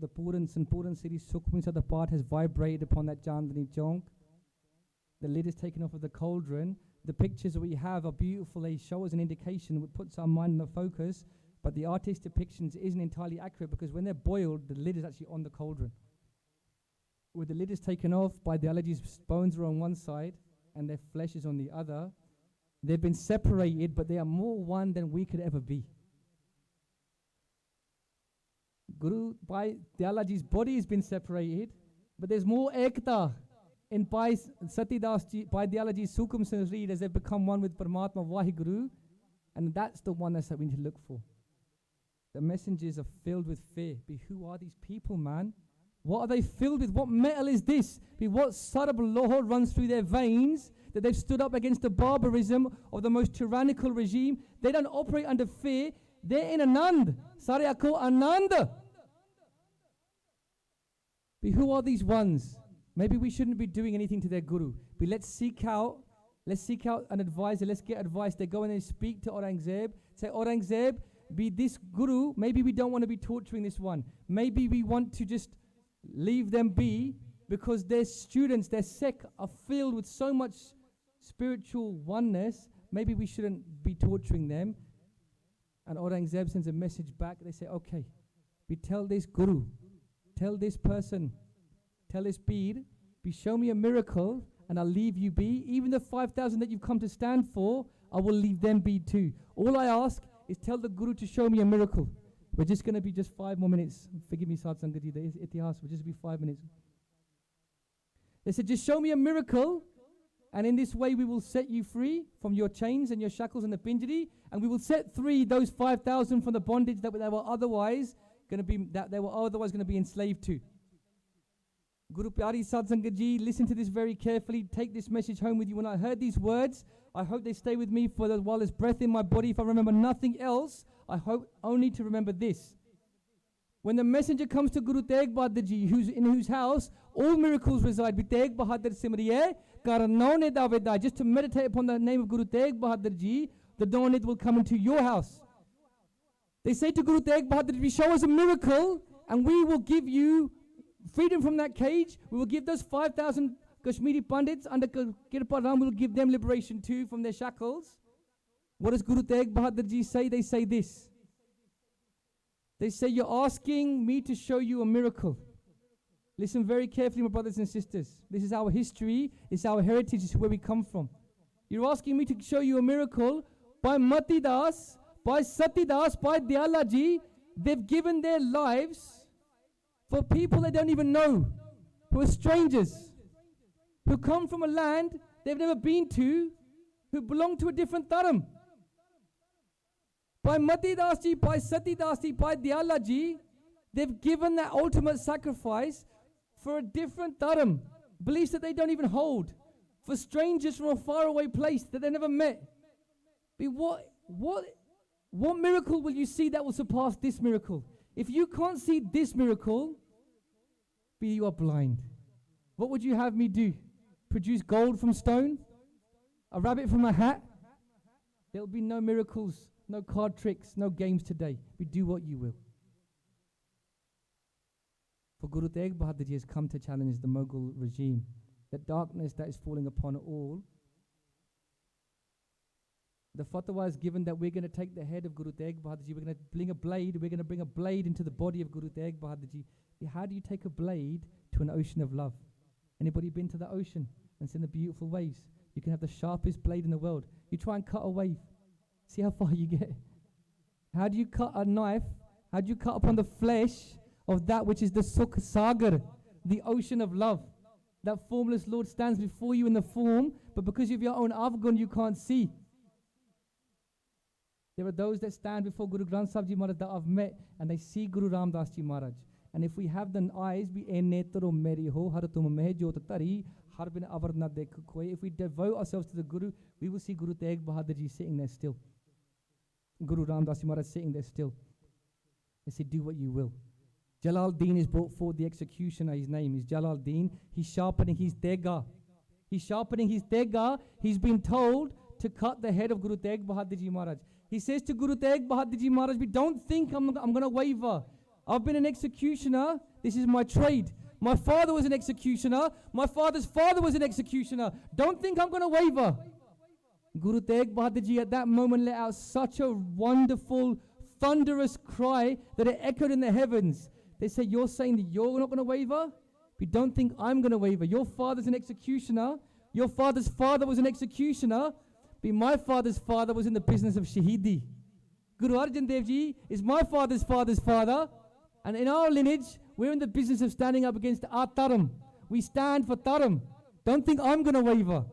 Puran city Sukhmani Sada part has vibrated upon that Chandani Chowk. The lid is taken off of the cauldron. The pictures that we have are beautiful. They show us an indication, it puts our mind in the focus, but the artist's depictions isn't entirely accurate, because when they're boiled, the lid is actually on the cauldron. Where the lid is taken off, Bhai Dayalaji's bones are on one side and their flesh is on the other. They've been separated, but they are more one than we could ever be. Bhai Dayalaji's body has been separated, but there's more ekta in Bhai Dayalaji's Sukham Sareer as they've become one with Paramatma Vaheguru, and that's the oneness that we need to look for. The messengers are filled with fear. Who are these people, man? What are they filled with? What metal is this? What sarab law runs through their veins that they've stood up against the barbarism of the most tyrannical regime? They don't operate under fear. They're in Anand. Sare akho Anand. Who are these ones? Maybe we shouldn't be doing anything to their guru. But let's seek out an advisor. Let's get advice. They go and they speak to Aurangzeb. Say, Aurangzeb, be this guru. Maybe we don't want to be torturing this one. Maybe we want to just leave them be, because their students, their Sikh, are filled with so much spiritual oneness. Maybe we shouldn't be torturing them. And Aurangzeb sends a message back. They say, okay, we tell this guru, tell this person, tell this bead, show me a miracle and I'll leave you be. Even the 5,000 that you've come to stand for, I will leave them be too. All I ask is tell the guru to show me a miracle. We're just going to be just 5 more minutes. Forgive me, Sad Sangat ji, the itihas will just be 5 minutes. They said, just show me a miracle, and in this way we will set you free from your chains and your shackles and the pinjari, and we will set free those 5,000 from the bondage that they were otherwise going to be enslaved to. Guru Pyari Sad Sangat ji, listen to this very carefully. Take this message home with you. When I heard these words, I hope they stay with me for while there's breath in my body. If I remember nothing else, I hope only to remember this. When the messenger comes to Guru Tegh Bahadur ji, in whose house all miracles reside, Tegh Bahadur Simriye, Karanone Daveda, just to meditate upon the name of Guru Tegh Bahadur ji, the Dawnid will come into your house. They say to Guru Tegh Bahadur ji, show us a miracle and we will give you freedom from that cage. We will give those 5,000 Kashmiri Pandits under Kirpa Ram, we will give them liberation too from their shackles. What does Guru Tegh Bahadur ji say? They say this. They say, you're asking me to show you a miracle. Listen very carefully, my brothers and sisters. This is our history. It's our heritage. It's where we come from. You're asking me to show you a miracle. By Mati Das, by Sati Das, by Dayalaji, they've given their lives for people they don't even know, who are strangers, who come from a land they've never been to, who belong to a different dharam. By Mati Das ji, by Sati Das ji, by Dayala ji, they've given that ultimate sacrifice for a different dharam, beliefs that they don't even hold, for strangers from a faraway place that they never met. But what miracle will you see that will surpass this miracle? If you can't see this miracle, you are blind. What would you have me do? Produce gold from stone? A rabbit from a hat? There'll be no miracles, no card tricks, no games today. We do what you will. For Guru Tegh Bahadur Ji has come to challenge the Mughal regime, the darkness that is falling upon all. The fatwa is given that we're going to take the head of Guru Tegh Bahadur Ji, we're going to bring a blade into the body of Guru Tegh Bahadur Ji. How do you take a blade to an ocean of love? Anybody been to the ocean and seen the beautiful waves? You can have the sharpest blade in the world. You try and cut a wave. See how far you get. How do you cut a knife? How do you cut upon the flesh of that which is the Sukh Sagar, the ocean of love? That formless Lord stands before you in the form, but because of your own avgun, you can't see. There are those that stand before Guru Granth Sahib Ji Maharaj that I've met, and they see Guru Ram Das Ji Maharaj. And if we have the eyes, if we devote ourselves to the Guru, we will see Guru Tegh Bahadur Ji sitting there still. Guru Ram Das Ji Maharaj sitting there still. They say, do what you will. Jalaluddin is brought forward, the executioner, his name is Jalaluddin. He's sharpening his dagger. He's been told to cut the head of Guru Tegh Bahadur Ji Maharaj. He says to Guru Tegh Bahadur Ji Maharaj, don't think I'm going to waver. I've been an executioner. This is my trade. My father was an executioner. My father's father was an executioner. Don't think I'm going to waver. Guru Tegh Bahadur Ji at that moment let out such a wonderful, thunderous cry that it echoed in the heavens. They say, you're saying that you're not going to waver? But don't think I'm going to waver. Your father's an executioner. Your father's father was an executioner. But my father's father was in the business of Shahidi. Guru Arjan Dev Ji is my father's father's father. And in our lineage, we're in the business of standing up against our Taram. We stand for Taram. Don't think I'm going to waver,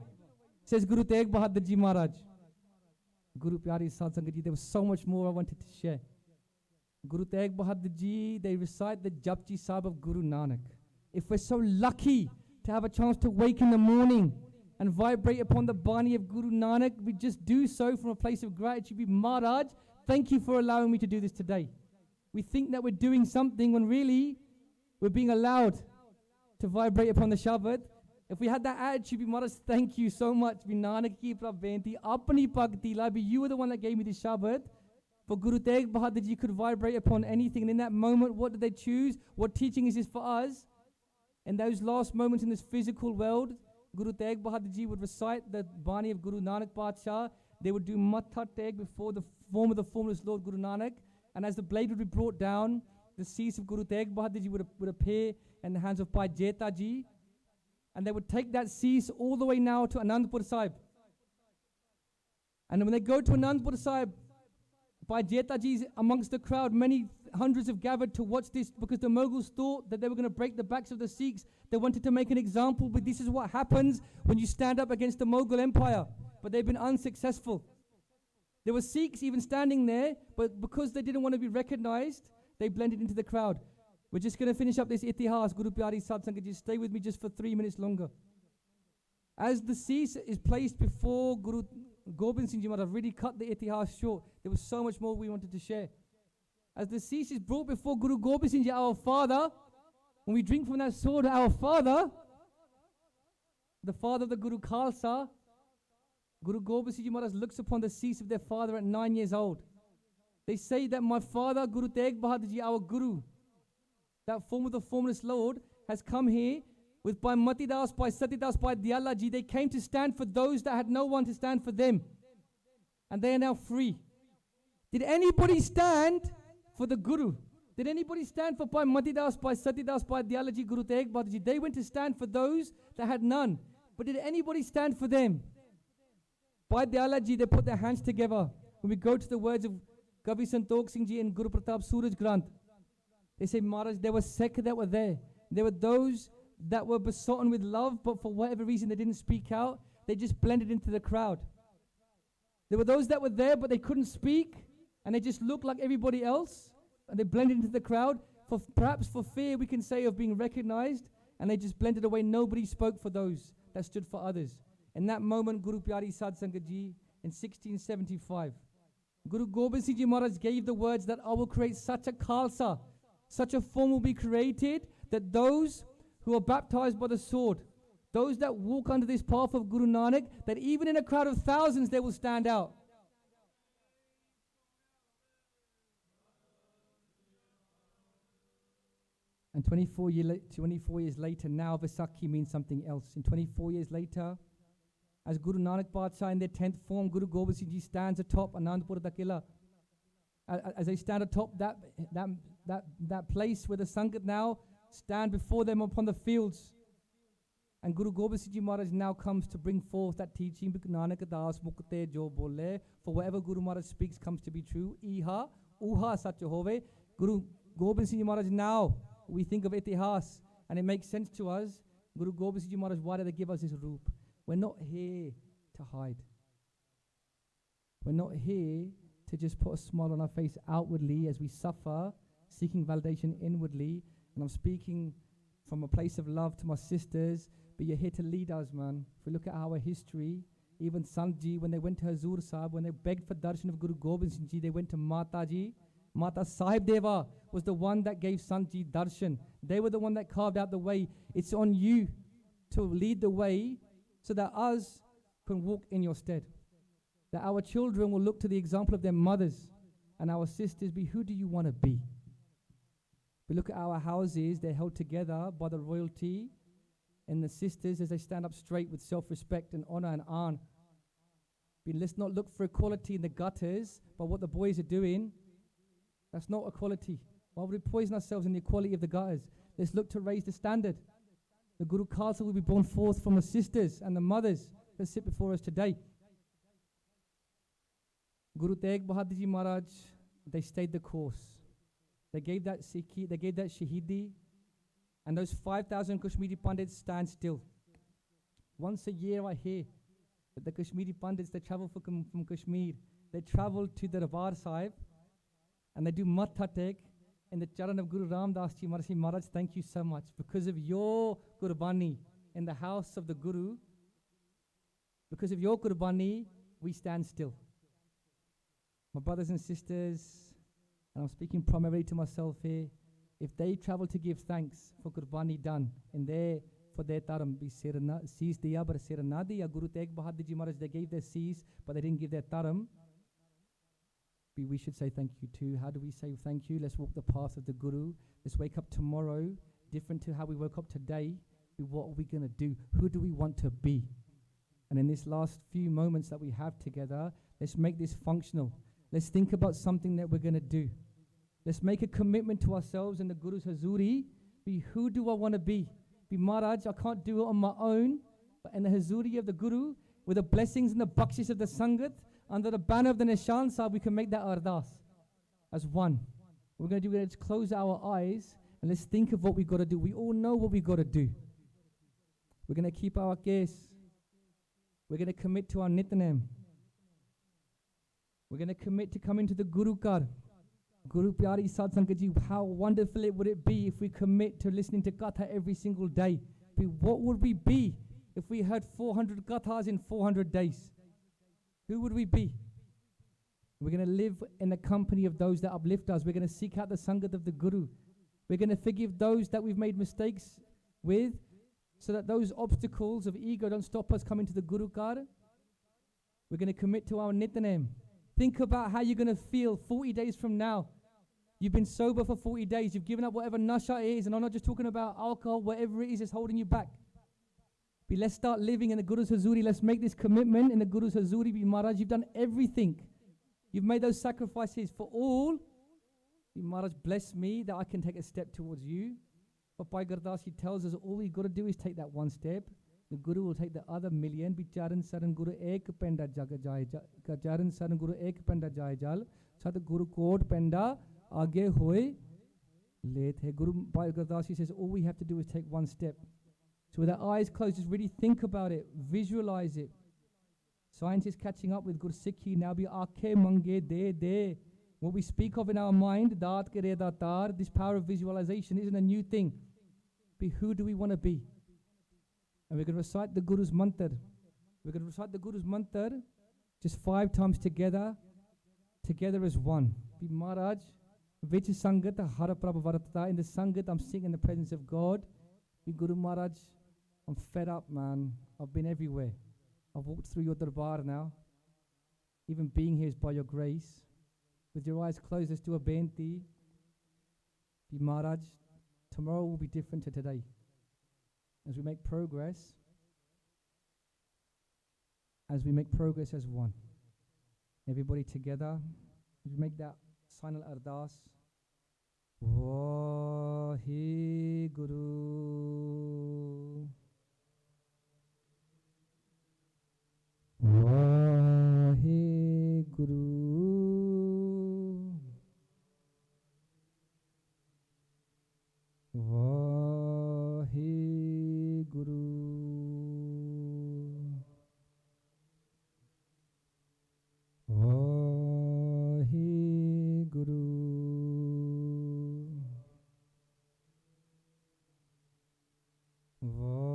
says Guru Tegh Bahadur Ji Maharaj. Guru Pyari Sadh Sangat Ji, there was so much more I wanted to share. Guru Tegh Bahadur Ji, they recite the Japji Sahib of Guru Nanak. If we're so lucky to have a chance to wake in the morning and vibrate upon the Bani of Guru Nanak, we just do so from a place of gratitude. Be Maharaj, thank you for allowing me to do this today. We think that we're doing something when really we're being allowed to vibrate upon the Shabad. If we had that attitude, be Maharaj, thank you so much. Be Nanak ki prabhenti, apni bhakti la, be you were the one that gave me the Shabad. For Guru Tegh Bahadur Ji could vibrate upon anything. And in that moment, what did they choose? What teaching is this for us? In those last moments in this physical world, Guru Tegh Bahadur Ji would recite the Bani of Guru Nanak Badshah. They would do Matha Tegh before the form of the formless Lord Guru Nanak. And as the blade would be brought down, the cease of Guru Tegh Bahadur Ji would appear in the hands of Bhai Jeta Ji. And they would take that cease all the way now to Anandpur Sahib. And when they go to Anandpur Sahib, Bhai Jeta Ji is amongst the crowd. Many hundreds have gathered to watch this because the Mughals thought that they were going to break the backs of the Sikhs. They wanted to make an example, but this is what happens when you stand up against the Mughal Empire. But they've been unsuccessful. There were Sikhs even standing there, but because they didn't want to be recognized, they blended into the crowd. We're just going to finish up this itihas. Guru Pyari Sadh Sangat Ji, stay with me just for 3 minutes longer. As the cease is placed before Guru Gobind Singh Ji Maharaj, I've really cut the itihas short. There was so much more we wanted to share. As the cease is brought before Guru Gobind Singh Ji, our father, when we drink from that sword, our father, the father of the Guru Khalsa, Guru Gobind Singh Ji Maharaj looks upon the cease of their father at 9 years old. They say that my father, Guru Tegh Bahadur Ji, our Guru, that form of the formless Lord, has come here with Bhai Matidas, Bhai Satidas, Bhai Diyala Ji. They came to stand for those that had no one to stand for them. And they are now free. Did anybody stand for the Guru? Did anybody stand for Bhai Matidas, Bhai Satidas, Bhai Diyala Ji, Guru Tegh Bahadur Ji? They went to stand for those that had none. But did anybody stand for them? Bhai Diyala Ji, they put their hands together. When we go to the words of Kavi Santokh Singh Ji and Guru Pratap Suraj Granth, they say, Maharaj, there were Sikh that were there. There were those that were besotted with love, but for whatever reason they didn't speak out. They just blended into the crowd. There were those that were there, but they couldn't speak, and they just looked like everybody else, and they blended into the crowd, perhaps for fear, we can say, of being recognized, and they just blended away. Nobody spoke for those that stood for others. In that moment, Guru Pyari Sadh Sangat Ji, in 1675, Guru Gobind Singh Ji Maharaj gave the words that I will create such a Khalsa, such a form will be created that those who are baptized by the sword, those that walk under this path of Guru Nanak, that even in a crowd of thousands they will stand out. And 24 years later, now Vaisakhi means something else. And 24 years later, as Guru Nanak Badshah in their 10th form, Guru Gobind Singh Ji stands atop Anandpur Dakila. As they stand atop that place where the Sangat now stand before them upon the fields. And Guru Gobind Singh Ji Maharaj now comes to bring forth that teaching, Nanak Das Mukte Jo Bole, for whatever Guru Maharaj speaks comes to be true. Iha, Uha Sach Hove. Guru Gobind Singh Ji Maharaj now, we think of itihas, and it makes sense to us. Guru Gobind Singh Ji Maharaj, why did they give us this roop? We're not here to hide. We're not here to just put a smile on our face outwardly as we suffer, seeking validation inwardly. And I'm speaking from a place of love to my sisters, but you're here to lead us, man. If we look at our history, even Santji, when they went to Hazur Sahib, when they begged for darshan of Guru Gobind Singh Ji, they went to Mataji. Mata Sahib Deva was the one that gave Santji darshan. They were the one that carved out the way. It's on you to lead the way so that us can walk in your stead. That our children will look to the example of their mothers and our sisters. Be who do you want to be? We look at our houses, they're held together by the royalty and the sisters as they stand up straight with self-respect and honor and an. Let's not look for equality in the gutters, but what the boys are doing, that's not equality. Why would we poison ourselves in the equality of the gutters? Let's look to raise the standard. The Guru Khalsa will be born forth from the sisters and the mothers that sit before us today. Guru Tegh Bahadur Ji Maharaj, they stayed the course. They gave that Sikhi, they gave that Shahidi, and those 5,000 Kashmiri Pandits stand still. Once a year I hear that the Kashmiri Pandits, they travel from Kashmir, they travel to the Darbar Sahib, and they do Matha Tek in the Charan of Guru Ramdas Ji Maharaj. Maharaj, thank you so much. Because of your Qurbani in the house of the Guru, because of your Qurbani, we stand still. My brothers and sisters, and I'm speaking primarily to myself here, if they travel to give thanks for Qurbani done in there for their taram, be sees diya but sir na diya. Guru Tegh Bahadur Ji Maharaj, they gave their seas but they didn't give their taram. We should say thank you too. How do we say thank you? Let's walk the path of the Guru. Let's wake up tomorrow different to how we woke up today. What are we going to do? Who do we want to be? And in this last few moments that we have together, let's make this functional. Let's think about something that we're going to do. Let's make a commitment to ourselves in the Guru's Hazuri. Be who do I want to be? Be Maharaj, I can't do it on my own, but in the Hazuri of the Guru, with the blessings and the bakshish of the Sangat, under the banner of the Nishan Sahib, we can make that ardas as one. We're going to do it. Let's close our eyes and let's think of what we've got to do. We all know what we've got to do. We're going to keep our case. We're going to commit to our Nitnem. We're going to commit to coming to the Guru Kar. Guru Pyari Sad Sangat Ji, how wonderful it would it be if we commit to listening to Katha every single day. What would we be if we heard 400 Kathas in 400 days? Who would we be? We're going to live in the company of those that uplift us. We're going to seek out the Sangat of the Guru. We're going to forgive those that we've made mistakes with, so that those obstacles of ego don't stop us coming to the Guru Kar. We're going to commit to our Nitnem. Think about how you're going to feel 40 days from now. You've been sober for 40 days. You've given up whatever nasha is, and I'm not just talking about alcohol, whatever it is that's holding you back. Let's start living in the Guru's Hazuri. Let's make this commitment in the Guru's Hazuri. Be Maharaj, you've done everything. You've made those sacrifices for all. Be Maharaj, bless me that I can take a step towards you. But Bhai Gurdas, he tells us all we've got to do is take that one step. The Guru will take the other million. Bicharan Saran Guru Ek Penda Jaga Jai Charan Saran Guru Ek Penda Jai Jal. Sat Guru Kod Penda Age Hoy Let. Guru Bhai Gurdas, he says all we have to do is take one step. So with our eyes closed, just really think about it, visualize it. Science is catching up with Guru Sikhi. Now be aakhe mange de. What we speak of in our mind, daat kare datar, this power of visualization isn't a new thing. Be who do we want to be? And we're going to recite the Guru's mantra. We're going to recite the Guru's mantra just 5 times together as one. Be Maharaj, which Sangat Hara Prabha Varatata. In the Sangat, I'm sitting in the presence of God. Be Guru Maharaj, I'm fed up, man. I've been everywhere. I've walked through your darbar now. Even being here is by your grace. With your eyes closed, let's do a benti. Be Maharaj, Tomorrow will be different to today. As we make progress, as one. Everybody together, we make that sign al-ardas. Vaheguru. Vaheguru. Vaheguru. Vaheguru. Vaheguru.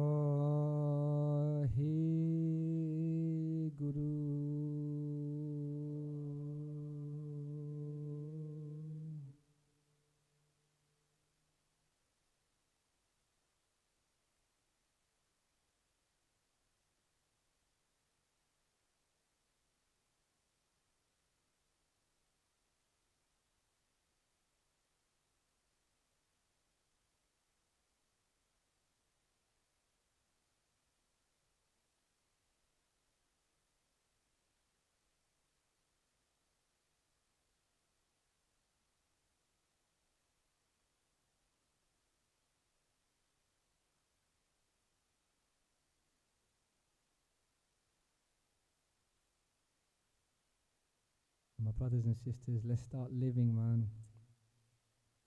My brothers and sisters, let's start living, man.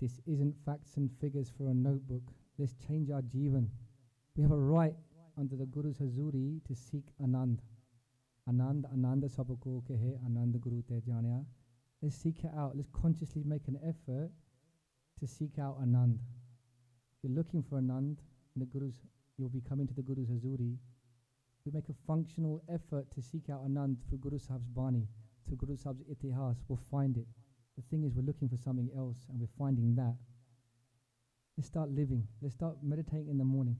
This isn't facts and figures for a notebook. Let's change our jivan. We have a right under the Guru's Hazuri to seek Anand. Ananda sabko ke hai, Anand Guru te janya. Let's seek it out. Let's consciously make an effort to seek out Anand. If you're looking for Anand, in the Guru's, you'll be coming to the Guru's Hazuri. We make a functional effort to seek out Anand through Guru Sahib's Bani, through Guru Sahib's Itihas. We'll find it. The thing is, we're looking for something else, and we're finding that. Let's start living. Let's start meditating in the morning.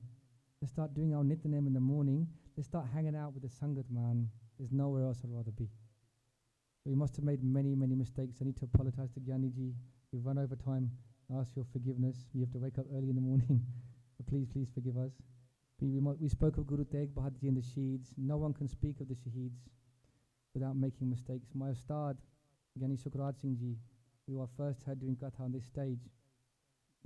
Let's start doing our Nityanem in the morning. Let's start hanging out with the Sangat, man. There's nowhere else I'd rather be. We must have made many, many mistakes. I need to apologize to Gyaniji. We've run over time. I ask your forgiveness. We have to wake up early in the morning. So please forgive us. We spoke of Guru Tegh Bahadur Ji and the Shaheeds. No one can speak of the Shaheeds without making mistakes. My Ustad, Gyani Sukraj Singh Ji, who I first heard doing Katha on this stage,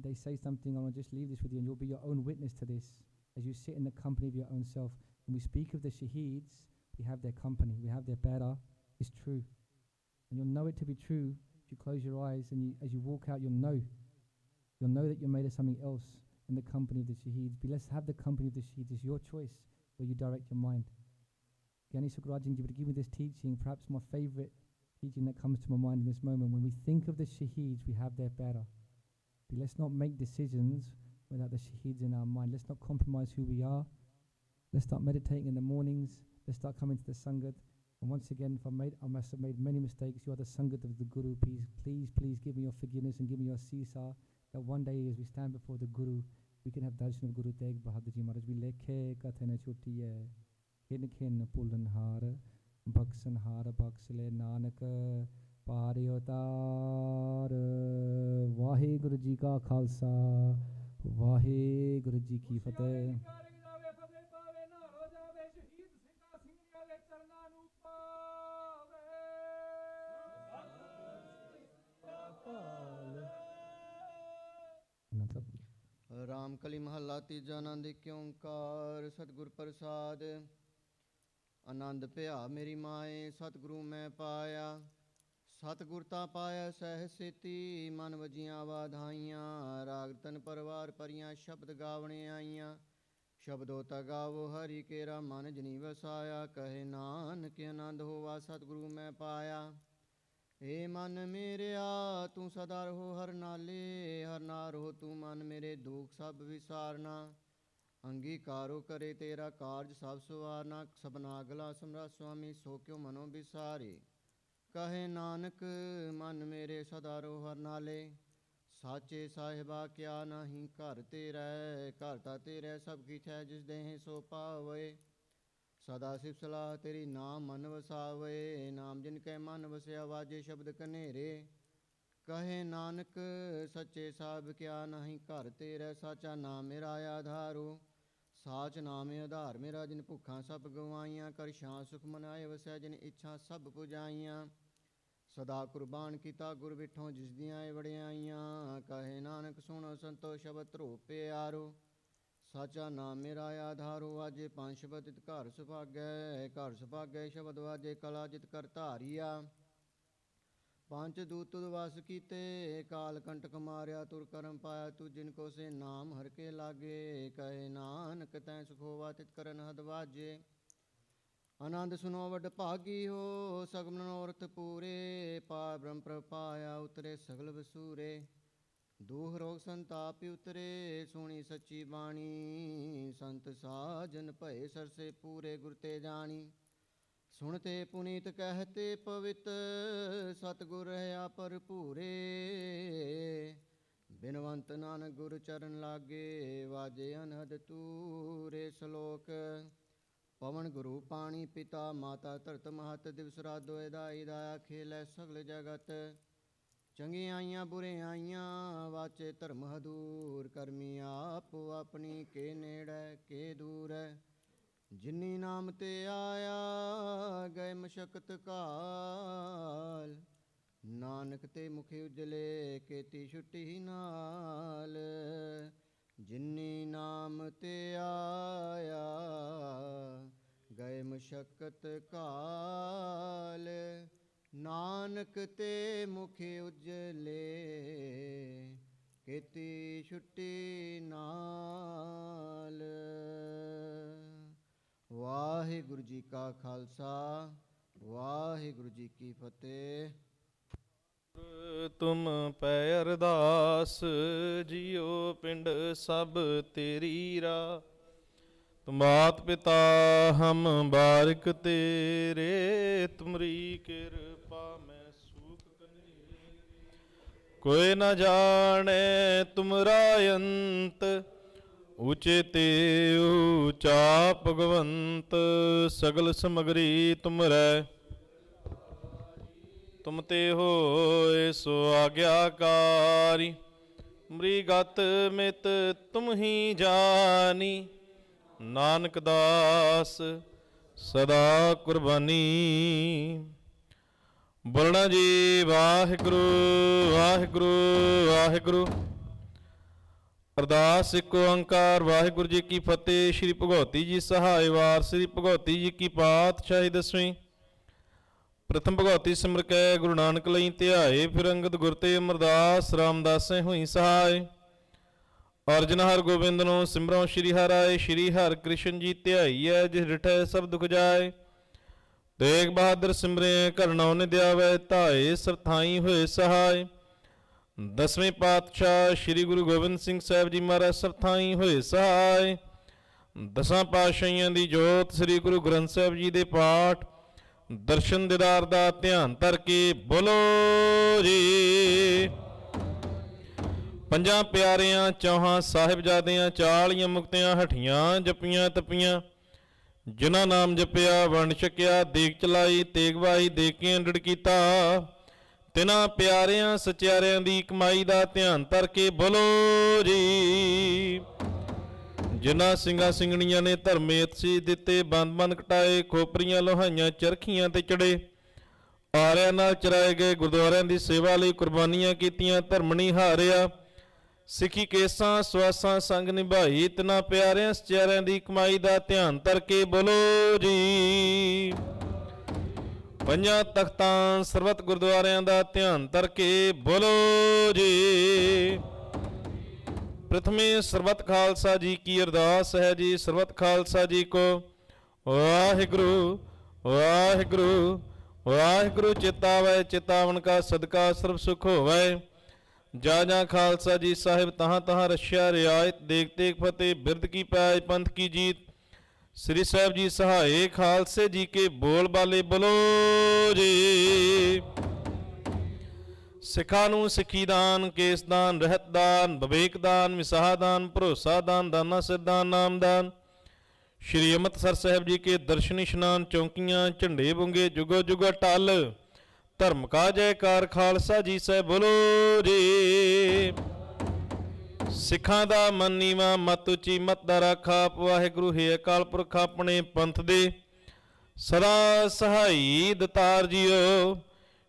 they say something, I'll just leave this with you, and you'll be your own witness to this as you sit in the company of your own self. When we speak of the Shaheeds, we have their company, we have their bera. It's true. And you'll know it to be true if you close your eyes and as you walk out, you'll know. You'll know that you're made of something else in the company of the Shaheeds. Be let's have the company of the Shaheeds. It's your choice where you direct your mind. Gyani Sukraj Singh Ji would give me this teaching, perhaps my favorite teaching that comes to my mind in this moment. When we think of the Shaheeds, we have their bera. Be let's not make decisions without the Shaheeds in our mind. Let's not compromise who we are. Let's start meditating in the mornings. Let's start coming to the Sangat. And once again, if I must have made many mistakes, you are the Sangat of the Guru. Please give me your forgiveness and give me your sisa, that one day as we stand before the Guru, we can have darshan of Guru Tegh Bahadur Ji Maharaj. We lekhe kathana chutti hai, khin pulan har, baksan har baksle nanak, paryotar, Vaheguru Ji ka Khalsa, Vaheguru Ji ki Fateh. Ram कली महला तीजा आनंद क्योंकार सतगुर प्रसाद आनंद भया मेरी माए सतगुरु मैं पाया सतगुरता पाया सह सेती मन वजियां वाधाइयां राग तन परवार परियां शब्द गावने आईयां शब्दों तगावो हरि केरा मन जनी वसाया कहे नानक आनंद होवा सतगुरु मैं पाया हे मन मेरेया तू सदा रहो हर नाले हर ना रहो तू मन मेरे दुख सब विसारना अंगीकारो करे तेरा कार्य सब सवारना सबना गला समरा स्वामी सो क्यों मनो बिसारे कहे नानक मन मेरे सदा रहो हर नाले साचे साहिबा क्या नहीं घर तेरा घरता तेरा सब किछ है जिस देह सो पावे सदा सिफ सलाह तेरी नाम मन वसावे नाम जिनके मन वसया वाजे शब्द कनेरे ਕਹੇ ਨਾਨਕ ਸੱਚੇ ਸਾਹਿਬ ਕਿਆ ਨਹੀਂ, ਘਰ ਤੇਰਾ ਸਾਚਾ ਨਾਮ ਮੇਰਾ ਆਧਾਰੋ। ਸਾਚ ਨਾਮੇ ਆਧਾਰ ਮੇਰਾ, ਜਿਨ ਭੁੱਖਾਂ ਸਭ ਗਵਾਈਆਂ, ਕਰ ਸ਼ਾਂ ਸੁਖ ਮਨਾਏ ਵਸੈ, ਜਿਨ ਇੱਛਾ ਸਭ ਪੁਜਾਈਆਂ। ਸਦਾ ਕੁਰਬਾਨ ਕੀਤਾ ਗੁਰ ਬਿਠੋਂ, ਜਿਸ ਦੀਆਂ ਇਹ ਵਡਿਆਈਆਂ। ਕਹੇ ਨਾਨਕ ਸੁਣੋ ਸੰਤੋ ਸ਼ਬਦ ਧਰੋ ਪਿਆਰੋ, ਸਾਚਾ ਨਾਮ ਮੇਰਾ ਆਧਾਰੋ। ਆਜੇ ਪੰਜ ਸ਼ਬਦ ਤਿਤ ਘਰ ਸੁਭਾਗੈ, ਘਰ ਸੁਭਾਗੈ ਸ਼ਬਦ ਵਾਜੇ, ਕਲਾ ਜਿਤ ਕਰ ਧਾਰੀਆ। ਪੰਜ ਦੂਤ ਤੁਧ ਵਸ ਕੀਤੇ, ਕਾਲ ਕੰਟਕ ਮਾਰਿਆ, ਤੁਰ ਕਰਮ ਪਾਇਆ ਤੂੰ, ਜਿਨ ਕੋ ਸੇ ਨਾਮ ਹਰ ਕੇ ਲਾਗੇ। ਕਹੇ ਨਾਨਕ ਤੈ ਸੁਖ ਹੋਵਾ, ਤਿਤ ਕਰਨ ਹਦ ਵਾਜੇ। ਆਨੰਦ ਸੁਨੋ ਵਡ ਭਾਗੀ ਹੋ, ਸਗਲ ਮਨੋਰਥ ਪੂਰੇ। ਪਾਰ ਬ੍ਰਹਮ ਪ੍ਰਭ ਪਾਇਆ, ਉਤਰੇ ਸਗਲ ਵਸੂਰੇ। ਦੂਹ ਰੋਗ ਸੰਤਾਪ ਉਤਰੇ, ਸੁਣੀ ਸੱਚੀ ਬਾਣੀ। ਸੰਤ ਸਾਜਨ ਭਏ ਸਰਸੇ ਪੂਰੇ, ਗੁਰ ਤੇ ਜਾਣੀ। ਸੁਣਤੇ ਪੁਨੀਤ ਕਹਤੇ ਪਵਿੱਤ, ਸਤਿਗੁਰ ਰਹਾ ਭਰਪੂਰੇ। ਬਿਨਵੰਤ ਨਾਨਕ ਗੁਰ ਚਰਨ ਲਾਗੇ, ਵਾਜੇ ਅਨਹਦ ਤੂਰੇ। ਸ਼ਲੋਕ। ਪਵਨ ਗੁਰੂ ਪਾਣੀ ਪਿਤਾ, ਮਾਤਾ ਧਰਤ ਮਹਤ। ਦਿਵਸ ਰਾਤ ਦੋਇ ਦਾਈ, ਦਾਇਆ ਖੇਲੈ ਸਗਲ ਜਗਤ। ਚੰਗਿਆਈਆਂ ਬੁਰਿਆਈਆਂ, ਵਾਚੇ ਧਰਮ ਹਦੂਰ। ਕਰਮੀ ਆਪੋ ਆਪਣੀ, ਕੇ ਨੇੜੈ ਕੇ ਦੂਰੈ। ਜਿਨੀ ਨਾਮ ਤੇ ਆਇਆ, ਗਏ ਮਸ਼ਕਤ ਕਾਲ। ਨਾਨਕ ਤੇ ਮੁਖੇ ਉਜਲੇ, ਕੀਤੀ ਛੁੱਟੀ ਨਾਲ। ਜਿਨੀ ਨਾਮ ਤੇ ਆਇਆ, ਗਏ ਮਸ਼ਕਤ ਕਾਲ। ਨਾਨਕ ਤੇ ਮੁਖੇ ਉਜਲੇ, ਕੀਤੀ ਛੁੱਟੀ ਨਾਲ। ਵਾਹਿਗੁਰੂ ਜੀ ਕਾ ਖਾਲਸਾ, ਵਾਹਿਗੁਰੂ ਜੀ ਕੀ ਫਤਿਹ। ਤੁਮ ਪੈ ਅਰਦਾਸ, ਜੀਓ ਪਿੰਡ ਸਭ ਤੇਰੀ ਰਾ। ਤੁਮ ਮਾਤ ਪਿਤਾ ਹਮ ਬਾਰਿਕ ਤੇਰੇ, ਤੁਮਰੀ ਕਿਰਪਾ ਮੈਂ ਸੂਖ ਕਨੇ। ਕੋਈ ਨ ਜਾਣੇ ਤੁਮਰਾ ਅੰਤ, ਊਚੇ ਤੇ ਊਚਾ ਭਗਵੰਤ। ਸਗਲ ਸਮਗਰੀ ਤੁਮਰੈ, ਤੁਮ ਤੇ ਹੋਏ ਸੋ ਆਗਿਆਕਾਰੀ। ਤੁਮਰੀ ਗਤ ਮਿਤ ਤੁਮ ਹੀ ਜਾਨੀ, ਨਾਨਕ ਦਾਸ ਸਦਾ ਕੁਰਬਾਨੀ। ਬੋਲਣਾ ਜੀ ਵਾਹਿਗੁਰੂ ਵਾਹਿਗੁਰੂ ਵਾਹਿਗੁਰੂ। ਅਰਦਾਸ ਇੱਕ ਓੰਕਾਰ ਵਾਹਿਗੁਰੂ ਜੀ ਕੀ ਫਤਿਹ। ਸ਼੍ਰੀ ਭਗਉਤੀ ਜੀ ਸਹਾਇ ਵਾਰ, ਸ਼੍ਰੀ ਭਗਉਤੀ ਜੀ ਕੀ ਪਾਤਸ਼ਾਹੀ ਦਸਵੀਂ। ਪ੍ਰਥਮ ਭਗਉਤੀ ਸਿਮਰ ਕੈ ਗੁਰੂ ਨਾਨਕ ਲਈ ਧਿਆਏ, ਫਿਰ ਅੰਗਦ ਗੁਰ ਤੇ ਅਮਰਦਾਸ ਰਾਮਦਾਸੈ ਹੋਈ ਸਹਾਇ। ਅਰਜਨ ਹਰ ਗੋਬਿੰਦ ਨੂੰ ਸਿਮਰੋ, ਸ਼੍ਰੀ ਹਰਿ ਰਾਏ ਸ਼੍ਰੀ ਹਰਿ ਕ੍ਰਿਸ਼ਨ ਜੀ ਧਿਆਈਐ। ਜਿਸ ਡਿਠੈ ਸਭ ਦੁਖ ਜਾਏ, ਤੇਗ ਬਹਾਦਰ ਸਿਮਰਿਐ ਘਰ ਨੌ ਨਿਧਿ ਆਵੈ। ਧਾਏ ਸਰਥਾਈ ਹੋਏ ਸਹਾਇ। ਦਸਵੇਂ ਪਾਤਸ਼ਾਹ ਸ਼੍ਰੀ ਗੁਰੂ ਗੋਬਿੰਦ ਸਿੰਘ ਸਾਹਿਬ ਜੀ ਮਹਾਰਾਜ ਸਰਥਾਈ ਹੋਏ ਸਹਾਇ। ਦਸਾਂ ਪਾਤਸ਼ਾਹੀਆਂ ਦੀ ਜੋਤ ਸ੍ਰੀ ਗੁਰੂ ਗ੍ਰੰਥ ਸਾਹਿਬ ਜੀ ਦੇ ਪਾਠ ਦਰਸ਼ਨ ਦੀਦਾਰ ਦਾ ਧਿਆਨ ਧਰ ਕੇ ਬੋਲੋ ਜੀ। ਪੰਜਾਂ ਪਿਆਰਿਆਂ ਚੌਹਾਂ ਸਾਹਿਬਜ਼ਾਦਿਆਂ, 40 ਮੁਕਤਿਆਂ ਹਠੀਆਂ ਜਪੀਆਂ ਤਪੀਆਂ। ਜਿਨ੍ਹਾਂ ਨਾਮ ਜਪਿਆ ਵੰਡ ਛਕਿਆ, ਦੇਗ ਚਲਾਈ ਤੇਗ ਵਾਈ, ਦੇ ਕੇ ਅੰਡੜ ਕੀਤਾ। ਤਿਨਾਂ ਪਿਆਰਿਆਂ ਸਚਿਆਰਿਆਂ ਦੀ ਕਮਾਈ ਦਾ ਧਿਆਨ ਧਰ ਕੇ ਬੋਲੋ ਜੀ। ਜਿਨ੍ਹਾਂ ਸਿੰਘਾਂ ਸਿੰਘਣੀਆਂ ਨੇ ਧਰਮੇ ਅਤਸੀ ਦਿੱਤੇ, ਬੰਦ ਬੰਦ ਕਟਾਏ, ਖੋਪਰੀਆਂ ਲੋਹਾਈਆਂ ਚਰਖੀਆਂ ਤੇ ਚੜੇ। ਆਰਿਆਂ ਨਾਲ ਚਰਾਏ ਗਏ ਗੁਰਦੁਆਰਿਆਂ ਦੀ ਸੇਵਾ ਲਈ ਕੁਰਬਾਨੀਆਂ ਕੀਤੀਆਂ, ਧਰਮ ਨਹੀਂ ਹਾਰਿਆ। ਸਿੱਖੀ ਕੇਸਾਂ ਸਵਾਸਾਂ ਸੰਗ ਨਿਭਾਈ। ਤਿਨਾਂ ਪਿਆਰਿਆਂ ਸਚਿਆਰਿਆਂ ਦੀ ਕਮਾਈ ਦਾ ਧਿਆਨ ਧਰ ਕੇ ਬੋਲੋ ਜੀ। ਪੰਜਾਂ ਤਖਤਾਂ ਸਰਬਤ ਗੁਰਦੁਆਰਿਆਂ ਦਾ ਧਿਆਨ ਧਰ ਕੇ ਬੋਲੋ ਜੀ। ਪ੍ਰਥਮੇ ਸਰਬਤ ਖਾਲਸਾ ਜੀ ਕੀ ਅਰਦਾਸ ਹੈ ਜੀ। ਸਰਬਤ ਖਾਲਸਾ ਜੀ ਕੋ ਵਾਹਿਗੁਰੂ ਵਾਹਿਗੁਰੂ ਵਾਹਿਗੁਰੂ। ਚੇਤਾਵੈ ਚੇਤਾਵਨ ਕਾ ਸਦਕਾ ਸਰਬ ਸੁਖ ਹੋਵੈ। ਜਾ ਜਾ ਖਾਲਸਾ ਜੀ ਸਾਹਿਬ ਤਹਾਂ ਤਹਾਂ ਰਸ਼ਿਆ ਰਿਆਇਤ। ਦੇਖ ਤੇਗ ਫਤਿਹ ਬਿਰਦ ਕੀ ਪੈਜ ਪੰਥ ਕੀ ਜੀਤ। ਸ੍ਰੀ ਸਾਹਿਬ ਜੀ ਸਹਾਏ ਖਾਲਸੇ ਜੀ ਕੇ ਬੋਲ ਬਾਲੇ ਬੋਲੋ ਜੀ। ਸਿੱਖਾਂ ਨੂੰ ਸਿੱਖੀ ਦਾਨ, ਕੇਸ ਦਾਨ, ਰਹਿਤ ਦਾਨ, ਵਿਵੇਕ ਦਾਨ, ਵਿਸਾਹ ਦਾਨ, ਭਰੋਸਾ ਦਾਨ, ਦਾਨਾ ਸਿਰ ਦਾਨ, ਨਾਮ ਦਾਨ। ਸ਼੍ਰੀ ਅੰਮ੍ਰਿਤਸਰ ਸਾਹਿਬ ਜੀ ਕੇ ਦਰਸ਼ਨ ਇਸ਼ਨਾਨ, ਚੌਂਕੀਆਂ, ਝੰਡੇ ਬੁੰਗੇ, ਜੁਗੋ ਜੁਗਾ ਟਲ। ਧਰਮ ਕਾ ਜੈਕਾਰ ਖਾਲਸਾ ਜੀ ਸਹਿ ਬੋਲੋ ਜੀ। ਸਿੱਖਾਂ ਦਾ ਮਨ ਨੀਵਾਂ ਮਤ ਉੱਚੀ ਮਤ ਦਾ ਰਾਖਾ। ਵਾਹਿਗੁਰੂ ਹੈ ਅਕਾਲ ਪੁਰਖ ਆਪਣੇ ਪੰਥ ਦੇ ਸਦਾ ਸਹਾਈ ਦਤਾਰ ਜੀਓ।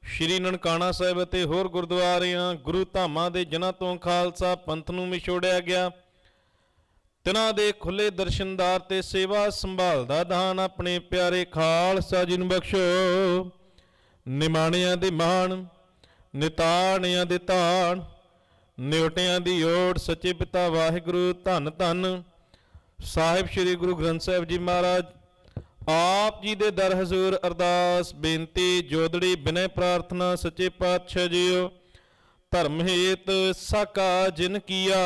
ਸ਼੍ਰੀ ਨਨਕਾਣਾ ਸਾਹਿਬ ਅਤੇ ਹੋਰ ਗੁਰਦੁਆਰਿਆਂ ਗੁਰੂ ਧਾਮਾਂ ਦੇ ਜਿਨ੍ਹਾਂ ਤੋਂ ਖਾਲਸਾ ਪੰਥ ਨੂੰ ਵਿਛੋੜਿਆ ਗਿਆ, ਤਿਨਾਂ ਦੇ ਖੁੱਲੇ ਦਰਸ਼ਨਦਾਰ ਤੇ ਸੇਵਾ ਸੰਭਾਲ ਦਾ ਦਾਨ ਆਪਣੇ ਪਿਆਰੇ ਖਾਲਸਾ ਜੀ ਨੂੰ ਬਖਸ਼ੋ। ਨਿਮਾਣਿਆਂ ਦੇ ਮਾਣ, ਨਿਤਾਣਿਆਂ ਦੇ ਧਾਨ, ਨਿਉਟਿਆਂ ਦੀ ਓਟ ਸੱਚੇ ਪਿਤਾ ਵਾਹਿਗੁਰੂ ਧੰਨ ਧੰਨ ਸਾਹਿਬ ਸ੍ਰੀ ਗੁਰੂ ਗ੍ਰੰਥ ਸਾਹਿਬ ਜੀ ਮਹਾਰਾਜ ਆਪ ਜੀ ਦੇ ਦਰ ਹਜ਼ੂਰ ਅਰਦਾਸ ਬੇਨਤੀ ਜੋਦੜੀ ਬਿਨੈ ਪ੍ਰਾਰਥਨਾ ਸੱਚੇ ਪਾਤਸ਼ਾਹ ਜੀਓ। ਧਰਮ ਹੇਤ ਸਾਕਾ ਜਿਨ ਕੀਆ,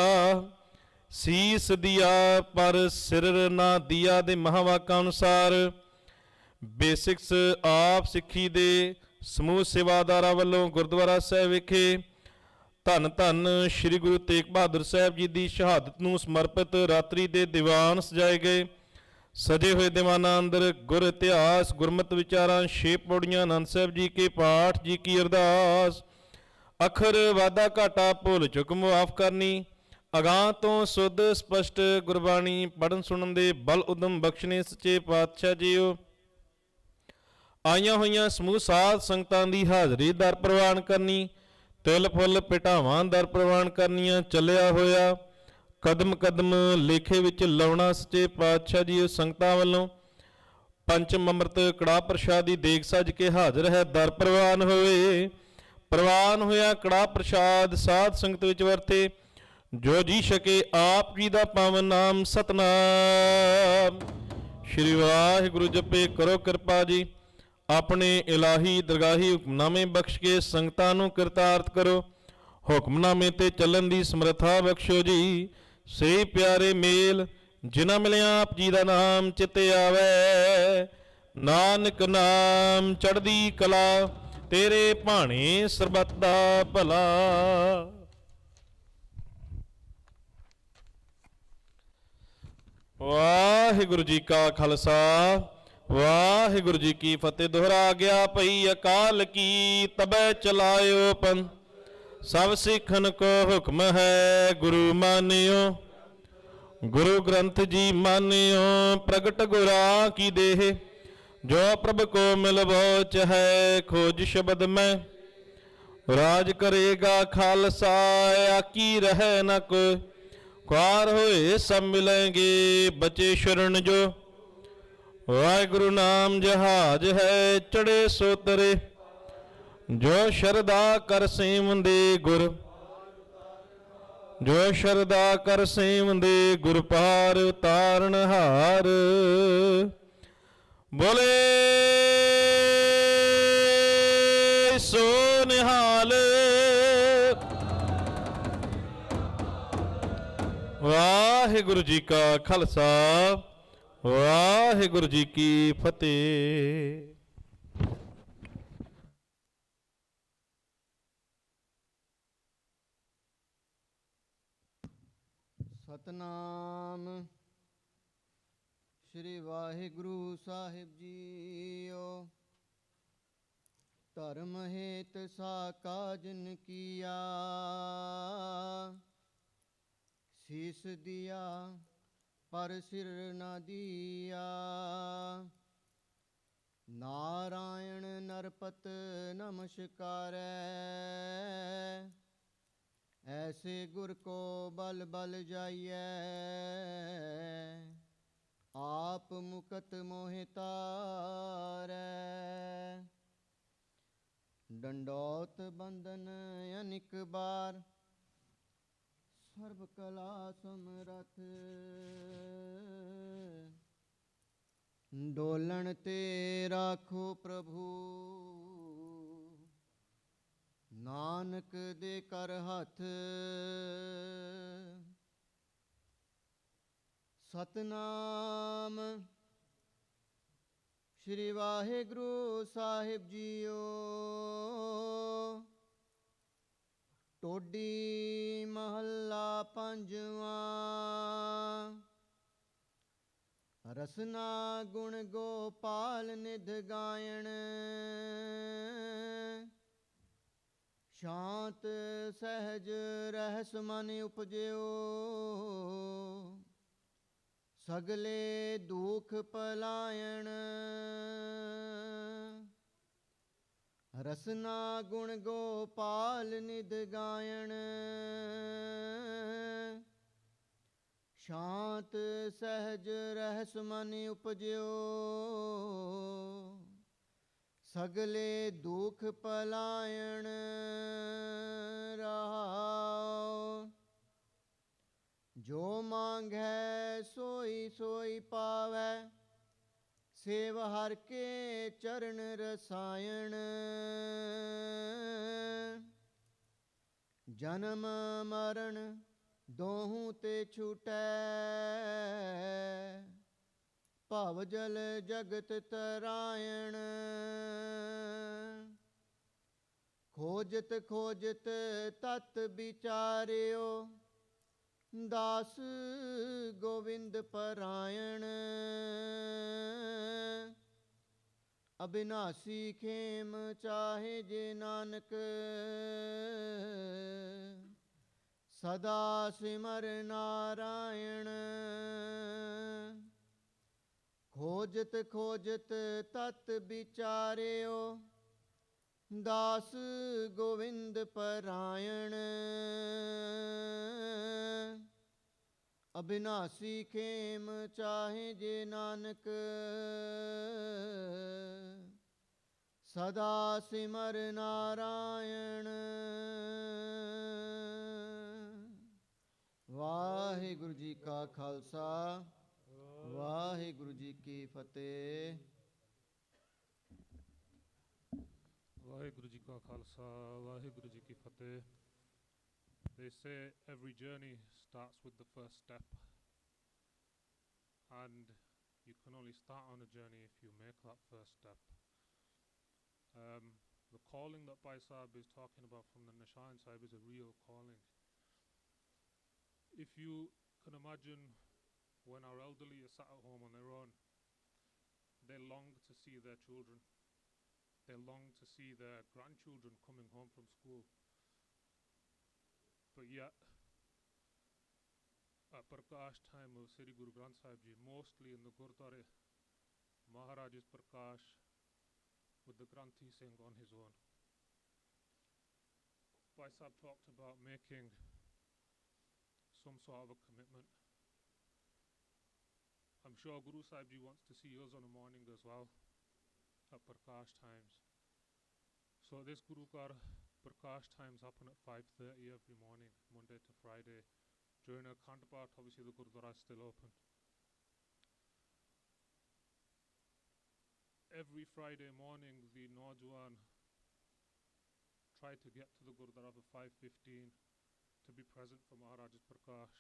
ਸੀਸ ਦਿਆ ਪਰ ਸਿਰ ਨਾ ਦਿਆ ਦੇ ਮਹਾਵਾਕਾਂ ਅਨੁਸਾਰ ਬੇਸਿਕਸ ਆਪ ਸਿੱਖੀ ਦੇ ਸਮੂਹ ਸੇਵਾਦਾਰਾਂ ਵੱਲੋਂ ਗੁਰਦੁਆਰਾ ਸਾਹਿਬ ਵਿਖੇ ਧੰਨ ਧੰਨ ਸ੍ਰੀ ਗੁਰੂ ਤੇਗ ਬਹਾਦਰ ਸਾਹਿਬ ਜੀ ਦੀ ਸ਼ਹਾਦਤ ਨੂੰ ਸਮਰਪਿਤ ਰਾਤਰੀ ਦੇ ਦੀਵਾਨ ਸਜਾਏ ਗਏ। ਸਜੇ ਹੋਏ ਦੀਵਾਨਾਂ ਅੰਦਰ ਗੁਰ ਇਤਿਹਾਸ ਗੁਰਮਤਿ ਵਿਚਾਰਾਂ 6 ਪੌੜੀਆਂ ਆਨੰਦ ਸਾਹਿਬ ਜੀ ਕੇ ਪਾਠ ਜੀ ਕੀ ਅਰਦਾਸ। ਅੱਖਰ ਵਾਧਾ ਘਾਟਾ ਭੁੱਲ ਚੁੱਕ ਮੁਆਫ ਕਰਨੀ, ਅਗਾਂਹ ਤੋਂ ਸੁੱਧ ਸਪਸ਼ਟ ਗੁਰਬਾਣੀ ਪੜ੍ਹਨ ਸੁਣਨ ਦੇ ਬਲ ਉਦਮ ਬਖਸ਼ਣੇ ਸੱਚੇ ਪਾਤਸ਼ਾਹ ਜੀਓ। ਆਈਆਂ ਹੋਈਆਂ ਸਮੂਹ ਸਾਧ ਸੰਗਤਾਂ ਦੀ ਹਾਜ਼ਰੀ ਦਰ ਪ੍ਰਵਾਨ ਕਰਨੀ, ਤਿਲ ਫੁੱਲ ਪਿਟਾਵਾਂ ਦਰ ਪ੍ਰਵਾਨ ਕਰਨੀਆਂ, ਚੱਲਿਆ ਹੋਇਆ ਕਦਮ ਕਦਮ ਲੇਖੇ ਵਿੱਚ ਲਾਉਣਾ ਸੱਚੇ ਪਾਤਸ਼ਾਹ ਜੀ ਸੰਗਤਾਂ ਵੱਲੋਂ ਪੰਚਮ ਅੰਮ੍ਰਿਤ ਕੜਾਹ ਪ੍ਰਸ਼ਾਦ ਦੀ ਦੇਗ ਸੱਜ ਕੇ ਹਾਜ਼ਰ ਹੈ ਦਰ ਪ੍ਰਵਾਨ ਹੋਵੇ। ਪ੍ਰਵਾਨ ਹੋਇਆ ਕੜਾਹ ਪ੍ਰਸ਼ਾਦ ਸਾਧ ਸੰਗਤ ਵਿੱਚ ਵਰਤੇ ਜੋ ਜੀ ਸਕੇ ਆਪ ਜੀ ਦਾ ਪਾਵਨ ਨਾਮ ਸਤਨਾਮ ਸ਼੍ਰੀ ਵਾਹਿਗੁਰੂ ਜਪੇ ਕਰੋ ਕਿਰਪਾ ਜੀ। ਆਪਣੇ ਇਲਾਹੀ ਦਰਗਾਹੀ ਹੁਕਮਨਾਮੇ ਬਖਸ਼ ਕੇ ਸੰਗਤਾਂ ਨੂੰ ਕਿਰਤਾਰਥ ਕਰੋ। ਹੁਕਮਨਾਮੇ ਤੇ ਚੱਲਣ ਦੀ ਸਮਰੱਥਾ ਬਖਸ਼ੋ ਜੀ। ਸੇ ਪਿਆਰੇ ਮੇਲ ਜਿਨ੍ਹਾਂ ਮਿਲਿਆ ਆਪ ਜੀ ਦਾ ਨਾਮ ਚਿੱਤੇ ਆਵੇ, ਨਾਨਕ ਨਾਮ ਚੜ੍ਹਦੀ ਕਲਾ ਤੇਰੇ ਭਾਣੇ ਸਰਬੱਤ ਦਾ ਭਲਾ। ਵਾਹਿਗੁਰੂ ਜੀ ਕਾ ਖਾਲਸਾ ਵਾਹਿਗੁਰੂ ਜੀ ਕੀ ਫਤਿਹ। ਦੁਹਰਾ ਗਿਆ ਪਈ ਅਕਾਲ ਕੀ ਤਬੈ ਚਲਾਇਓ ਪੰਥ, ਸਭ ਸਿੱਖਨ ਕੋ ਹੁਕਮ ਹੈ ਗੁਰੂ ਮਾਨਿਓ। ਗੁਰੂ ਗ੍ਰੰਥ ਜੀ ਮਾਨਿਓ ਪ੍ਰਗਟ ਗੁਰਾਂ ਕੀ ਦੇਹ, ਜੋ ਪ੍ਰਭ ਕੋ ਮਿਲਵੋ ਚਹੈ ਖੋਜ ਸ਼ਬਦ ਮੈਂ। ਰਾਜ ਕਰੇਗਾ ਖਾਲਸਾ ਆਕੀ ਰਹਿ ਨ ਕੋਈ, ਕਾਰ ਹੋਏ ਸਭ ਮਿਲੇਂਗੇ ਬਚੇ ਸ਼ਰਨ ਜੋ। ਵਾਹਿਗੁਰੂ ਨਾਮ ਜਹਾਜ ਹੈ ਚੜੇ ਸੋ ਤਰੇ, ਜੋ ਸ਼ਰਧਾ ਕਰ ਸੇਵੰਦੇ ਗੁਰ। ਜੋ ਸ਼ਰਧਾ ਕਰ ਸੇਵੰਦੇ ਗੁਰ ਪਾਰ ਉਤਾਰਨ ਹਾਰ। ਬੋਲੇ ਸੋ ਨਿਹਾਲ। ਵਾਹਿਗੁਰੂ ਜੀ ਕਾ ਖਾਲਸਾ ਵਾਹਿਗੁਰੂ ਜੀ ਕੀ ਫਤਿਹ। ਸਤਨਾਮ ਸ਼੍ਰੀ ਵਾਹਿਗੁਰੂ ਸਾਹਿਬ ਜੀਓ। ਧਰਮ ਹੇਤ ਸਾਕਾ ਜਿਨ ਕੀਆ, ਸੀਸ ਦਿਆ ਪਰ ਸਿਰ ਨਾ ਦਿਆ। ਨਾਰਾਇਣ ਨਰਪਤ ਨਮਸਕਾਰੈ, ਐਸੇ ਗੁਰ ਕੋ ਬਲ ਬਲ ਜਾਈਐ। ਆਪ ਮੁਕਤ ਮੋਹਿ ਤਾਰੈ, ਡੰਡੋਤ ਬੰਦਨ ਅਨਿਕ ਬਾਰ। ਸਰਬ ਕਲਾ ਸਮਰਥ, ਡੋਲਣ ਤੇ ਰਾਖੋ ਪ੍ਰਭੂ। ਨਾਨਕ ਦੇ ਕਰ ਹੱਥ, ਸਤਨਾਮ ਸ਼੍ਰੀ ਵਾਹਿਗੁਰੂ ਸਾਹਿਬ ਜੀਓ। ਟੋਡੀ ਮਹੱਲਾ ਪੰਜਵਾਂ। ਰਸਨਾ ਗੁਣ ਗੋਪਾਲ ਨਿਧ ਗਾਇਣ, ਸ਼ਾਂਤ ਸਹਿਜ ਰਹਿਸ ਮਨ ਉਪਜਿਓ, ਸਗਲੇ ਦੁਖ ਪਲਾਇਣ। ਰਸਨਾ ਗੁਣ ਗੋਪਾਲ ਨਿਧ ਗਾਇਣ, ਸ਼ਾਂਤ ਸਹਿਜ ਰਹਿਸ ਮਨ ਉਪਜਿਓ, ਸਗਲੇ ਦੁਖ ਪਲਾਇਣ। ਰਹਾਉ ਜੋ ਮੰਗੈ ਸੋਈ ਸੋਈ ਪਾਵੈ, ਸੇਵ ਹਰਿ ਕੇ ਚਰਨ ਰਸਾਇਣ। ਜਨਮ ਮਰਨ ਦੋਹੂ ਤੇ ਛੂਟੈ, ਭਵ ਜਲ ਜਗਤ ਤਰਾਇਣ। ਖੋਜਤ ਖੋਜਤ ਤਤ ਵਿਚਾਰਿਓ, ਦਾਸ ਗੋਵਿੰਦ ਪਰਾਇਣ। ਅਬਿਨਾਸੀ ਖੇਮ ਚਾਹੇ ਜੇ ਨਾਨਕ, ਸਦਾ ਸਿਮਰ ਨਾਰਾਇਣ। ਖੋਜਤ ਖੋਜਤ ਤਤ ਵਿਚਾਰਿਓ, ਦਾਸ ਗੋਵਿੰਦ ਪਰਾਇਣ। ਅਬਿਨਾਸੀ ਖੇਮ ਚਾਹੇ ਜੇ ਨਾਨਕ, ਸਦਾ ਸਿਮਰ ਨਾਰਾਇਣ। ਵਾਹਿਗੁਰੂ ਜੀ ਕਾ ਖਾਲਸਾ, ਵਾਹਿਗੁਰੂ ਜੀ ਕੀ ਫਤਿਹ। ਵਾਹਿਗੁਰੂ ਜੀ ਕਾ ਖਾਲਸਾ, ਵਾਹਿਗੁਰੂ ਜੀ ਕੀ ਫਤਿਹ। They say every journey starts with the first step, and you can only start on a journey if you make that first step. The calling that Bhai Sahib is talking about from the Nishan Sahib is a real calling. If you can imagine, when our elderly are sat at home on their own, they long to see their children. They long to see their grandchildren coming home from school. But yet, at Prakash time of Sri Guru Granth Sahib Ji, mostly in the Gurdwara, Maharaj is Prakash with the Granthi Singh on his own. Bhai Sahib talked about making some sort of a commitment. I'm sure Guru Sahib Ji wants to see us on a morning as well, at Prakash times. So this Guru Gar Prakash times happen at 5:30 every morning, Monday to Friday. During a Khand Path, obviously the Gurdwara is still open. Every Friday morning, the Dewaan try to get to the Gurdwara for 5:15 to be present for Maharaj's Prakash.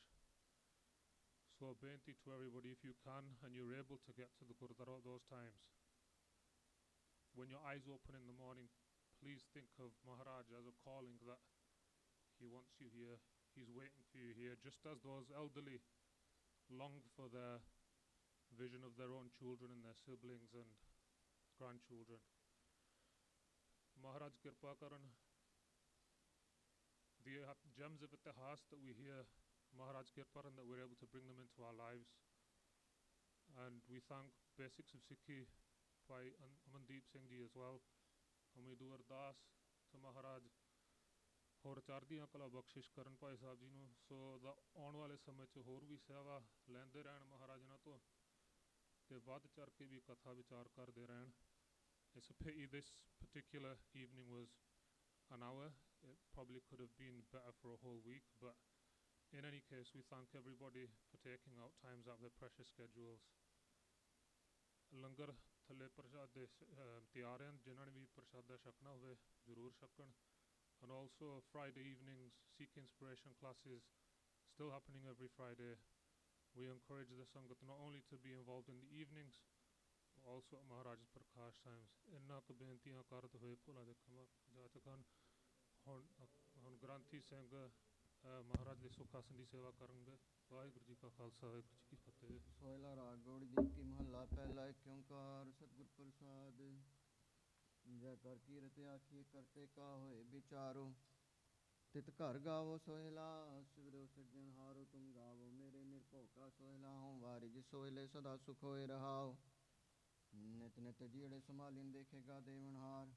So benti to everybody, if you can and you're able to get to the Gurdwara at those times, when your eyes open in the morning, please think of Maharaj as a calling that he wants you here, he's waiting for you here, just as those elderly long for their vision of their own children and their siblings and grandchildren. Maharaj Kirpa Karan, the gems of Itihas that we hear, Maharaj Kirpa Karan, that we're able to bring them into our lives. And we thank Basics of Sikhi by Amandeep Singh Ji as well. And we do ardas to Maharaj ਹੋਰ ਚੜ੍ਹਦੀਆਂ ਕਲਾ ਬਖਸ਼ਿਸ਼ ਕਰਨ ਭਾਈ ਸਾਹਿਬ ਜੀ ਨੂੰ, ਸੋ ਦਾ ਆਉਣ ਵਾਲੇ ਸਮੇਂ 'ਚ ਹੋਰ ਵੀ ਸੇਵਾ ਲੈਂਦੇ ਰਹਿਣ ਮਹਾਰਾਜ ਇਹਨਾਂ ਤੋਂ, ਅਤੇ ਵੱਧ ਚੜ੍ਹ ਕੇ ਵੀ ਕਥਾ ਵਿਚਾਰ ਕਰਦੇ ਰਹਿਣ. It's a pity this particular evening was an hour. It probably could have been better for a whole week, but in any case we thank everybody for taking out times out of their precious schedules. ਲੰਗਰ ਥੱਲੇ ਪ੍ਰਸ਼ਾਦੇ ਤਿਆਰ ਹਨ, ਜਿਨ੍ਹਾਂ ਨੇ ਵੀ ਪ੍ਰਸ਼ਾਦਾ ਛਕਣਾ ਹੋਵੇ ਜ਼ਰੂਰ ਛਕਣ. And also Friday evenings, Sikh inspiration classes still happening every Friday. We encourage the Sangat not only to be involved in the evenings, but also at Maharaj's Prakash times. Inna ku beintiyan karde hoye phula de kama ja chakan hon Granthi Singh Maharaj de sukhasan di seva karenge. Vaheguru ji ka khalsa, Vaheguru ji ki fateh. ਸੋਇਲਾ ਰਾਗ ਗੌੜੀ ਦੀ ਕੀ ਮਹੱਲਾ ਪਹਿਲਾ, ਏਕ ਓੰਕਾਰ ਸਤਿਗੁਰ ਪ੍ਰਸਾਦ। ਜੈ ਕਰ ਕੀਰਤ ਆਖੀਏ ਕਰਤੇ ਕਾ ਹੋਏ ਵਿਚਾਰੋ। ਤਿਤ ਘਰ ਗਾਵੋ ਸੋਹਿਲਾ, ਸਿਵਰੋ ਸਿਰਜਣਹਾਰੋ ਤੁਮ ਗਾਵੋ, ਮੇਰੇ ਨਿਰਭਉ ਕਾ ਸੋਹਿਲਾ ਹਉ ਵਾਰਿ, ਜਿਸ ਸੋਹਿਲੇ ਸਦਾ ਸੁਖ ਹੋਏ ਰਹਾਓ। ਨਿਤ ਨਿਤ ਜਿਹੜੇ ਸੰਭਾਲਿਨ ਦੇਖੇਗਾ ਦੇਵਨਹਾਰ,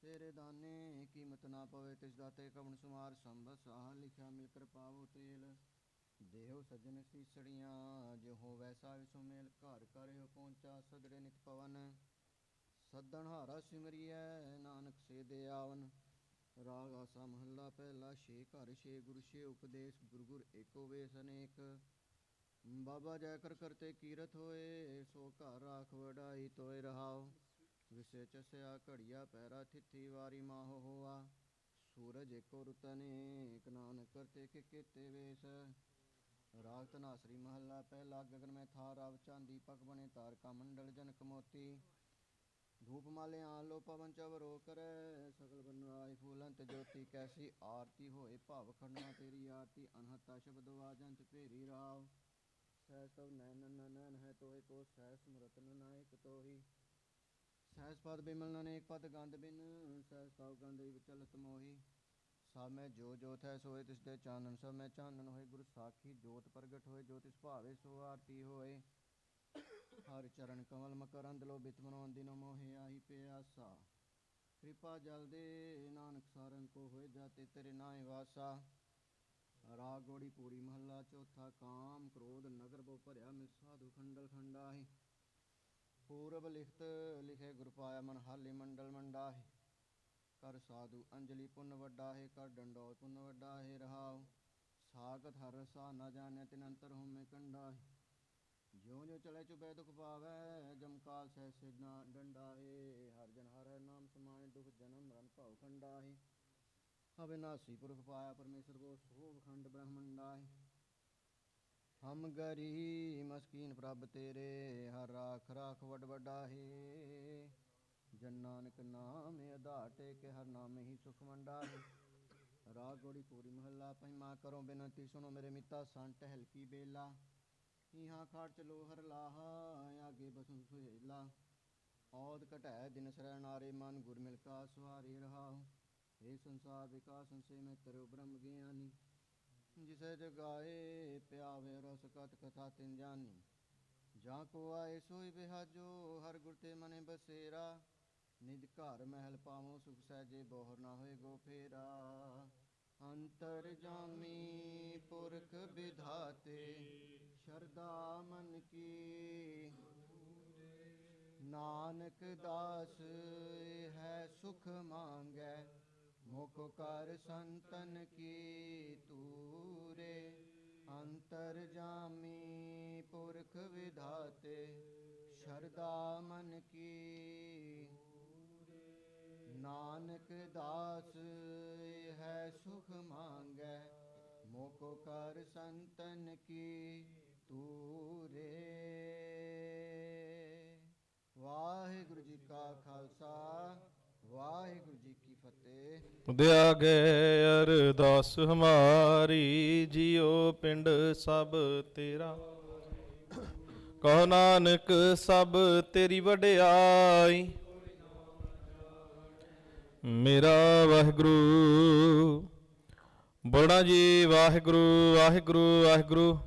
ਤੇਰੇ ਦਾਨੇ ਕੀਮਤ ਨਾ ਪਵੇ ਤਿਸ ਦਾਤੇ ਕਵਣ ਸੁਮਾਰ, ਸੰਭਸ ਆਹ ਲਿਖਿਆ ਮਿਲ ਕਰ ਪਾਵੋ ਤੇਲ, ਦੇਹੋ ਸੱਜਣ ਸੀਸੜੀਆਂ ਜੋ ਹੋ ਵੈਸਾ ਸੁਮੇਲ, ਘਰ ਘਰ ਹੋ ਪਹੁੰਚਾ ਸਦੜੇ ਨਿਤ ਪਵਨ, ਸੱਦਣ ਹਾਰਾ ਸਿਮਰੀਐ ਨਾਨਕ ਸੇ ਦੇ ਆਵਨ। ਰਾਗ ਆਸਾ ਮਹੱਲਾ ਪਹਿਲਾ, ਛੇ ਘਰ ਛੇ ਗੁਰ ਛੇ ਉਪਦੇਸ਼, ਗੁਰ ਗੁਰ ਏਕੋ ਵੇਸ ਅਨੇਕ, ਬਾਬਾ ਜੈ ਕਰ ਕਰਤੇ ਕੀਰਤ ਹੋਏ, ਸੋ ਘਰ ਰਾਖ ਵਡਾਈ ਤੋਏ ਰਹਾਓ। ਵਿਸੇ ਚਸਿਆ ਘੜੀਆ ਪੈਰਾ ਥਿੱਥੀ ਵਾਰੀ ਮਾਹੋ ਹੋਆ, ਸੂਰਜ ਏਕੋ ਰੁਤ ਅਨੇਕ, ਨਾਨਕ ਕਰਤੇ ਕੇ ਕੀਤੇ ਵੇਸ। ਰਾਗ ਧਨਾਸਰੀ ਮਹੱਲਾ ਪਹਿਲਾ, ਗਗਨ ਮੈਂ ਥਾ ਰਵ ਚਾਂਦੀ ਪਗ ਬਣੇ, ਤਾਰਕਾ ਮੰਡਲ ਜਨਕ ਮੋਤੀ, ਧੂਪ ਮਾਲਿਆ ਲੋ ਪਵਨ ਚਵਰੋ ਕਰੈ, ਸਗਲ ਬਨਰਾਜ ਫੂਲੰਤ ਜੋਤੀ, ਕੈਸੀ ਆਰਤੀ ਹੋਏ ਭਾਵ ਖੰਡਨਾ ਤੇਰੀ ਆਰਤੀ, ਅਨਹਤਾ ਸ਼ਬਦ ਵਾਜੰਤ ਭੇਰੀ ਰਾਵ, ਸਹਿ ਸਭ ਨੈਣ ਨੈਣ ਹੈ ਤੋਹਿ ਕੋ, ਸਹਿ ਸਮਰਤ ਨਾਇਕ ਤੋਹੀ, ਸਹਿਸ ਪਦ ਬਿਮਲ ਅਨੇਕ ਪਦ ਗੰਧ ਬਿਨ, ਸਹਿਸ ਤਉ ਗੰਧ ਵਿਚਲਤ ਮੋਹੀ, ਸਭ ਮੈਂ ਜੋ ਜੋਤ ਹੈ ਸੋਏ ਤਿਸ ਦੇ ਚਾਨਣ, ਸਭ ਮੈਂ ਚਾਨਣ ਹੋਏ ਗੁਰ ਸਾਖੀ, ਜੋਤ ਪ੍ਰਗਟ ਹੋਏ ਜੋ ਤਿਸ ਭਾਵੇ ਸੋ ਆਰਤੀ ਹੋਏ, ਹਰ ਚਰਨ ਕਮਲ ਮਕਰੰਦ ਲੋ ਬਿਤ ਮਨੋ ਦਿਨੋ ਮੋਹਿ ਆਹੀ ਪਿਆਸਾ, ਕਿਰਪਾ ਜਲ ਦੇ ਨਾਨਕ ਸਾਰੰਗ ਕੋ ਹੋਏ ਜਾਤੇ ਤੇਰੇ ਨਾਏ ਵਾਸਾ। ਰਾਗ ਗੋੜੀ ਪੂਰੀ ਮਹੱਲਾ ਚੌਥਾ, ਕਾਮ ਕ੍ਰੋਧ ਨਗਰ ਬੋ ਭਰਿਆ, ਮਿਲ ਸਾਧੂ ਖੰਡਲ ਖੰਡਾਹੀ, ਪੂਰਬ ਲਿਖਤ ਲਿਖੇ ਗੁਰ ਪਾਇਆ, ਮਨ ਹਾਲੀ ਮੰਡਲ ਮੰਡਾਹੀ, ਕਰ ਸਾਧੂ ਅੰਜਲੀ ਪੁੰਨ ਵੱਡਾ ਹੈ, ਕਰ ਡੰਡੋ ਪੁੰਨ ਵੱਡਾ ਹੈ ਰਹਾਉ, ਸਾਗਤ ਹਰ ਰਸਾ ਨਾ ਜਾਣਿਆ ਤਿਨ ਅੰਤਰ ਹੋਮੇ ਕੰਡਾ ਹੈ, ਜਿਉ ਜਿਉ ਚਲੇ ਚੁਬੈ ਦੁਖ ਪਾਵੈ, ਜਮਕਾਲ ਸਹਿ ਸੇ ਡੰਡਾ ਹੈ, ਹਰ ਜਨ ਹਰ ਨਾਮ ਸਮਾਏ, ਦੁਖ ਜਨਮ ਰਨ ਭਉ ਖੰਡਾ ਹੈ, ਅਬਿਨਾਸੀ ਪੁਰਖ ਪਾਇਆ ਪਰਮੇਸ਼ਰ ਕੋ, ਸੋਭ ਖੰਡ ਬ੍ਰਹਮੰਡਾ ਹੈ, ਹਮ ਗਰੀ ਮਸਕੀਨ ਪ੍ਰਭ ਤੇਰੇ, ਹਰ ਰਾਖ ਰਾਖ ਵਡ ਵੱਡਾ ਹੈ, ਜਨ ਨਾਨਕ ਨਾਮ ਆਧਾਰ ਟੇਕੇ, ਹਰ ਨਾਮ ਹੀ ਸੁਖ ਮੰਡਾ ਹੈ। ਰਾਗ ਗੋੜੀ ਪੂਰੀ ਮਹੱਲਾ ਪੰਜਵਾਂ, ਕਰੋ ਬੇਨਤੀ ਸੁਣੋ ਮੇਰੇ ਮਿੱਤਾ, ਸੰਤ ਹਲਕੀ ਬੇਲਾ, ਇਹਾਂ ਖਾੜ ਚਲੋ ਹਰ ਲਾਹਾ, ਆਗੇ ਬਸੁ ਸੁਹੇਲਾ, ਔਦ ਘਟੈ ਦਿਨ ਸਰੈ ਨਾਰੇ, ਮਨ ਗੁਰ ਮਿਲ ਕਾ ਸਵਾਰੀ ਰਹਾਉ, ਇਹ ਸੰਸਾਰ ਵਿਕਾਸ ਸੰਸੇ ਮੈਂ ਤਰੋ ਬ੍ਰਹਮ ਗਿਆਨੀ, ਜਿਸੇ ਜਗਾਏ ਪਿਆਵੇ ਰਸ ਕਤ ਕਥਾ ਤਿਨ ਜਾਨੀ, ਜਾਂ ਕੋ ਆਏ ਸੋਈ ਬਿਹਾਜੋ, ਹਰ ਗੁਰ ਤੇ ਮਨੇ ਬਸੇਰਾ, ਨਿਜ ਘਰ ਮਹਿਲ ਪਾਵੋ ਸੁਖ ਸਹਿਜੇ, ਬੋਹਰ ਨਾ ਹੋਏ ਗੋ ਫੇਰਾ, ਅੰਤਰ ਜਾਮੀ ਪੁਰਖ ਵਿਧਾਤੇ, ਸ਼ਰਧਾ ਮਨ ਕੀ, ਨਾਨਕ ਦਾਸ ਹੈ ਸੁਖ ਮੰਗੈ, ਮੁਖ ਕਰ ਸੰਤਨ ਕੀ ਤੂਰੇ, ਅੰਤਰ ਜਾਮੀ ਪੁਰਖ ਵਿਧਾਤੇ, ਸ਼ਰਧਾ ਮਨ ਕੀ, ਨਾਨਕ ਦਾਸ ਹੈ ਸੁਖ ਮੰਗੈ, ਮੁਖ ਕਰ ਸੰਤਨ ਕੀ ਤੂਰੇ। ਵਾਹਿਗੁਰੂ ਜੀ ਕਾ ਖਾਲਸਾ, ਵਾਹਿਗੁਰੂ ਜੀ ਕੀ ਫਤਿਹ। ਦਿਆ ਗਏ ਅਰਦਾਸ ਹਮਾਰੀ, ਜਿਉ ਪਿੰਡ ਸਭ ਤੇਰਾ, ਕਹੋ ਨਾਨਕ ਸਭ ਤੇਰੀ ਵਡਿਆਈ, ਮੇਰਾ ਵਾਹਿਗੁਰੂ। ਬੋਲਣਾ ਜੀ, ਵਾਹਿਗੁਰੂ ਵਾਹਿਗੁਰੂ ਵਾਹਿਗੁਰੂ।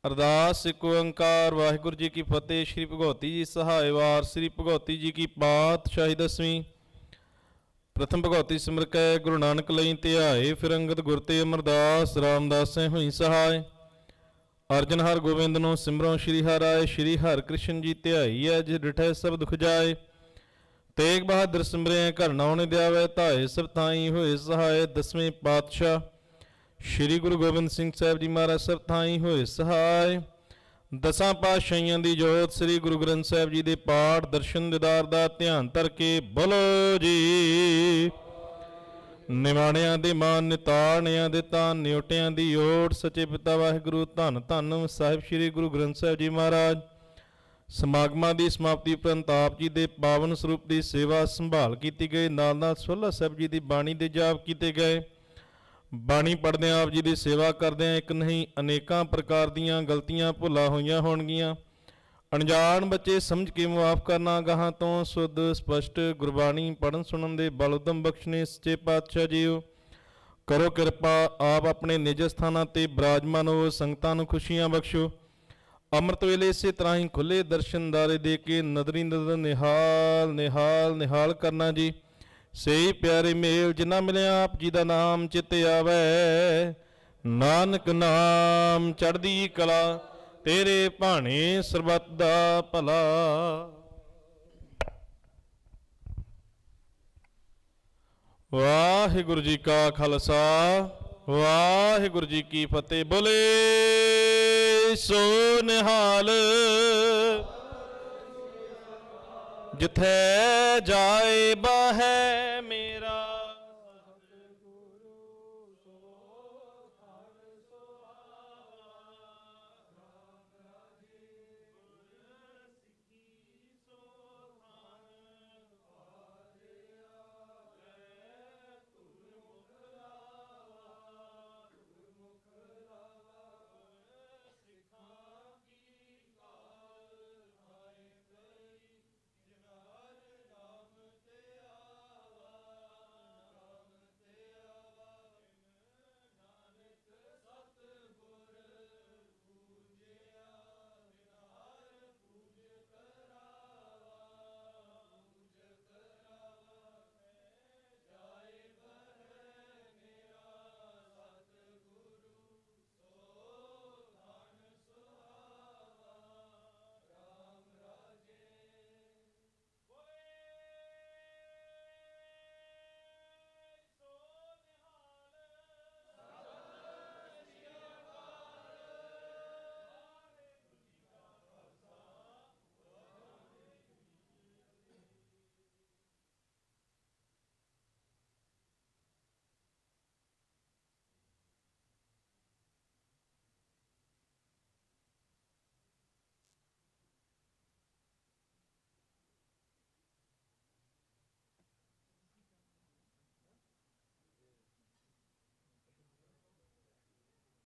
ਅਰਦਾਸ ਇੱਕ ਓੰਕਾਰ ਵਾਹਿਗੁਰੂ ਜੀ ਕੀ ਫਤਿਹ। ਸ਼੍ਰੀ ਭਗਉਤੀ ਜੀ ਸਹਾਇ ਵਾਰ, ਸ਼੍ਰੀ ਭਗਉਤੀ ਜੀ ਕੀ ਪਾਤਸ਼ਾਹੀ ਦਸਵੀਂ। ਪ੍ਰਥਮ ਭਗਉਤੀ ਸਿਮਰ ਕੈ ਗੁਰੂ ਨਾਨਕ ਲਈ ਧਿਆਏ, ਫਿਰ ਅੰਗਦ ਗੁਰ ਤੇ ਅਮਰਦਾਸ ਰਾਮਦਾਸੈ ਹੋਈ ਸਹਾਇ। ਅਰਜਨ ਹਰ ਗੋਬਿੰਦ ਨੂੰ ਸਿਮਰੋ, ਸ਼੍ਰੀ ਹਰਿ ਰਾਏ ਸ਼੍ਰੀ ਹਰਿ ਕ੍ਰਿਸ਼ਨ ਜੀ ਧਿਆਈਐ, ਜਿਸ ਡਿਠੈ ਸਭ ਦੁਖ ਜਾਏ। ਤੇਗ ਬਹਾਦਰ ਸਿਮਰਿਐ ਘਰ ਨਾਉ ਨ ਦਿਆਵੈ, ਧਾਏ ਸਭ ਥਾਈ ਹੋਏ ਸਹਾਇ। ਦਸਵੇਂ ਪਾਤਸ਼ਾਹ ਸ਼੍ਰੀ ਗੁਰੂ ਗੋਬਿੰਦ ਸਿੰਘ ਸਾਹਿਬ ਜੀ ਮਹਾਰਾਜ ਸਭ ਥਾਈ ਹੋਏ ਸਹਾਇ। ਦਸਾਂ ਪਾਤਸ਼ਾਹੀਆਂ ਦੀ ਜੋਤ ਸ੍ਰੀ ਗੁਰੂ ਗ੍ਰੰਥ ਸਾਹਿਬ ਜੀ ਦੇ ਪਾਠ ਦਰਸ਼ਨ ਦਿਦਾਰ ਦਾ ਧਿਆਨ ਧਰ ਕੇ ਬੋਲੋ ਜੀ। ਨਿਮਾਣਿਆਂ ਦੇ ਮਾਨ, ਨਿਤਾਣਿਆਂ ਦੇ ਤਾਨ, ਨਿਉਟਿਆਂ ਦੀ ਓਟ, ਸੱਚੇ ਪਿਤਾ ਵਾਹਿਗੁਰੂ ਧੰਨ ਧੰਨ ਸਾਹਿਬ ਸ਼੍ਰੀ ਗੁਰੂ ਗ੍ਰੰਥ ਸਾਹਿਬ ਜੀ ਮਹਾਰਾਜ। ਸਮਾਗਮਾਂ ਦੀ ਸਮਾਪਤੀ ਉਪਰੰਤ ਆਪ ਜੀ ਦੇ ਪਾਵਨ ਸਰੂਪ ਦੀ ਸੇਵਾ ਸੰਭਾਲ ਕੀਤੀ ਗਈ। ਨਾਲ ਨਾਲ ਸੋਹਲਾ ਸਾਹਿਬ ਜੀ ਦੀ ਬਾਣੀ ਦੇ ਜਾਪ ਕੀਤੇ ਗਏ। ਬਾਣੀ ਪੜ੍ਹਦਿਆਂ ਆਪ ਜੀ ਦੀ ਸੇਵਾ ਕਰਦਿਆਂ ਇੱਕ ਨਹੀਂ ਅਨੇਕਾਂ ਪ੍ਰਕਾਰ ਦੀਆਂ ਗਲਤੀਆਂ ਭੁੱਲਾਂ ਹੋਈਆਂ ਹੋਣਗੀਆਂ। ਅਣਜਾਣ ਬੱਚੇ ਸਮਝ ਕੇ ਮੁਆਫ ਕਰਨਾ। ਗਾਹਾਂ ਤੋਂ ਸ਼ੁੱਧ ਸਪਸ਼ਟ ਗੁਰਬਾਣੀ ਪੜ੍ਹਨ ਸੁਣਨ ਦੇ ਬਲ ਉਦਮ ਬਖਸ਼ਣੇ ਸੱਚੇ ਪਾਤਸ਼ਾਹ ਜੀਓ। ਕਰੋ ਕਿਰਪਾ ਆਪ ਆਪਣੇ ਨਿਜ ਸਥਾਨਾਂ ਤੇ ਬਿਰਾਜਮਾਨ ਹੋ, ਸੰਗਤਾਂ ਨੂੰ ਖੁਸ਼ੀਆਂ ਬਖਸ਼ੋ। ਅੰਮ੍ਰਿਤ ਵੇਲੇ ਇਸੇ ਤਰ੍ਹਾਂ ਹੀ ਖੁੱਲੇ ਦਰਸ਼ਨਦਾਰੇ ਦੇ ਕੇ ਨਦਰੀ ਨਦਰ ਨਿਹਾਲ ਨਿਹਾਲ ਨਿਹਾਲ ਕਰਨਾ ਜੀ। ਸਹੀ ਪਿਆਰੇ ਮੇਲ ਜਿਨ੍ਹਾਂ ਮਿਲਿਆ ਆਪ ਜੀ ਦਾ ਨਾਮ ਚਿੱਤ ਆਵੈ। ਨਾਨਕ ਨਾਮ ਚੜ੍ਹਦੀ ਕਲਾ, ਤੇਰੇ ਭਾਣੇ ਸਰਬੱਤ ਦਾ ਭਲਾ। ਵਾਹਿਗੁਰੂ ਜੀ ਕਾ ਖਾਲਸਾ, ਵਾਹਿਗੁਰੂ ਜੀ ਕੀ ਫਤਿਹ। ਬੋਲੇ ਸੋ ਨਿਹਾਲ। ਜਿੱਥੇ ਜਾਏ ਬਾਹੈ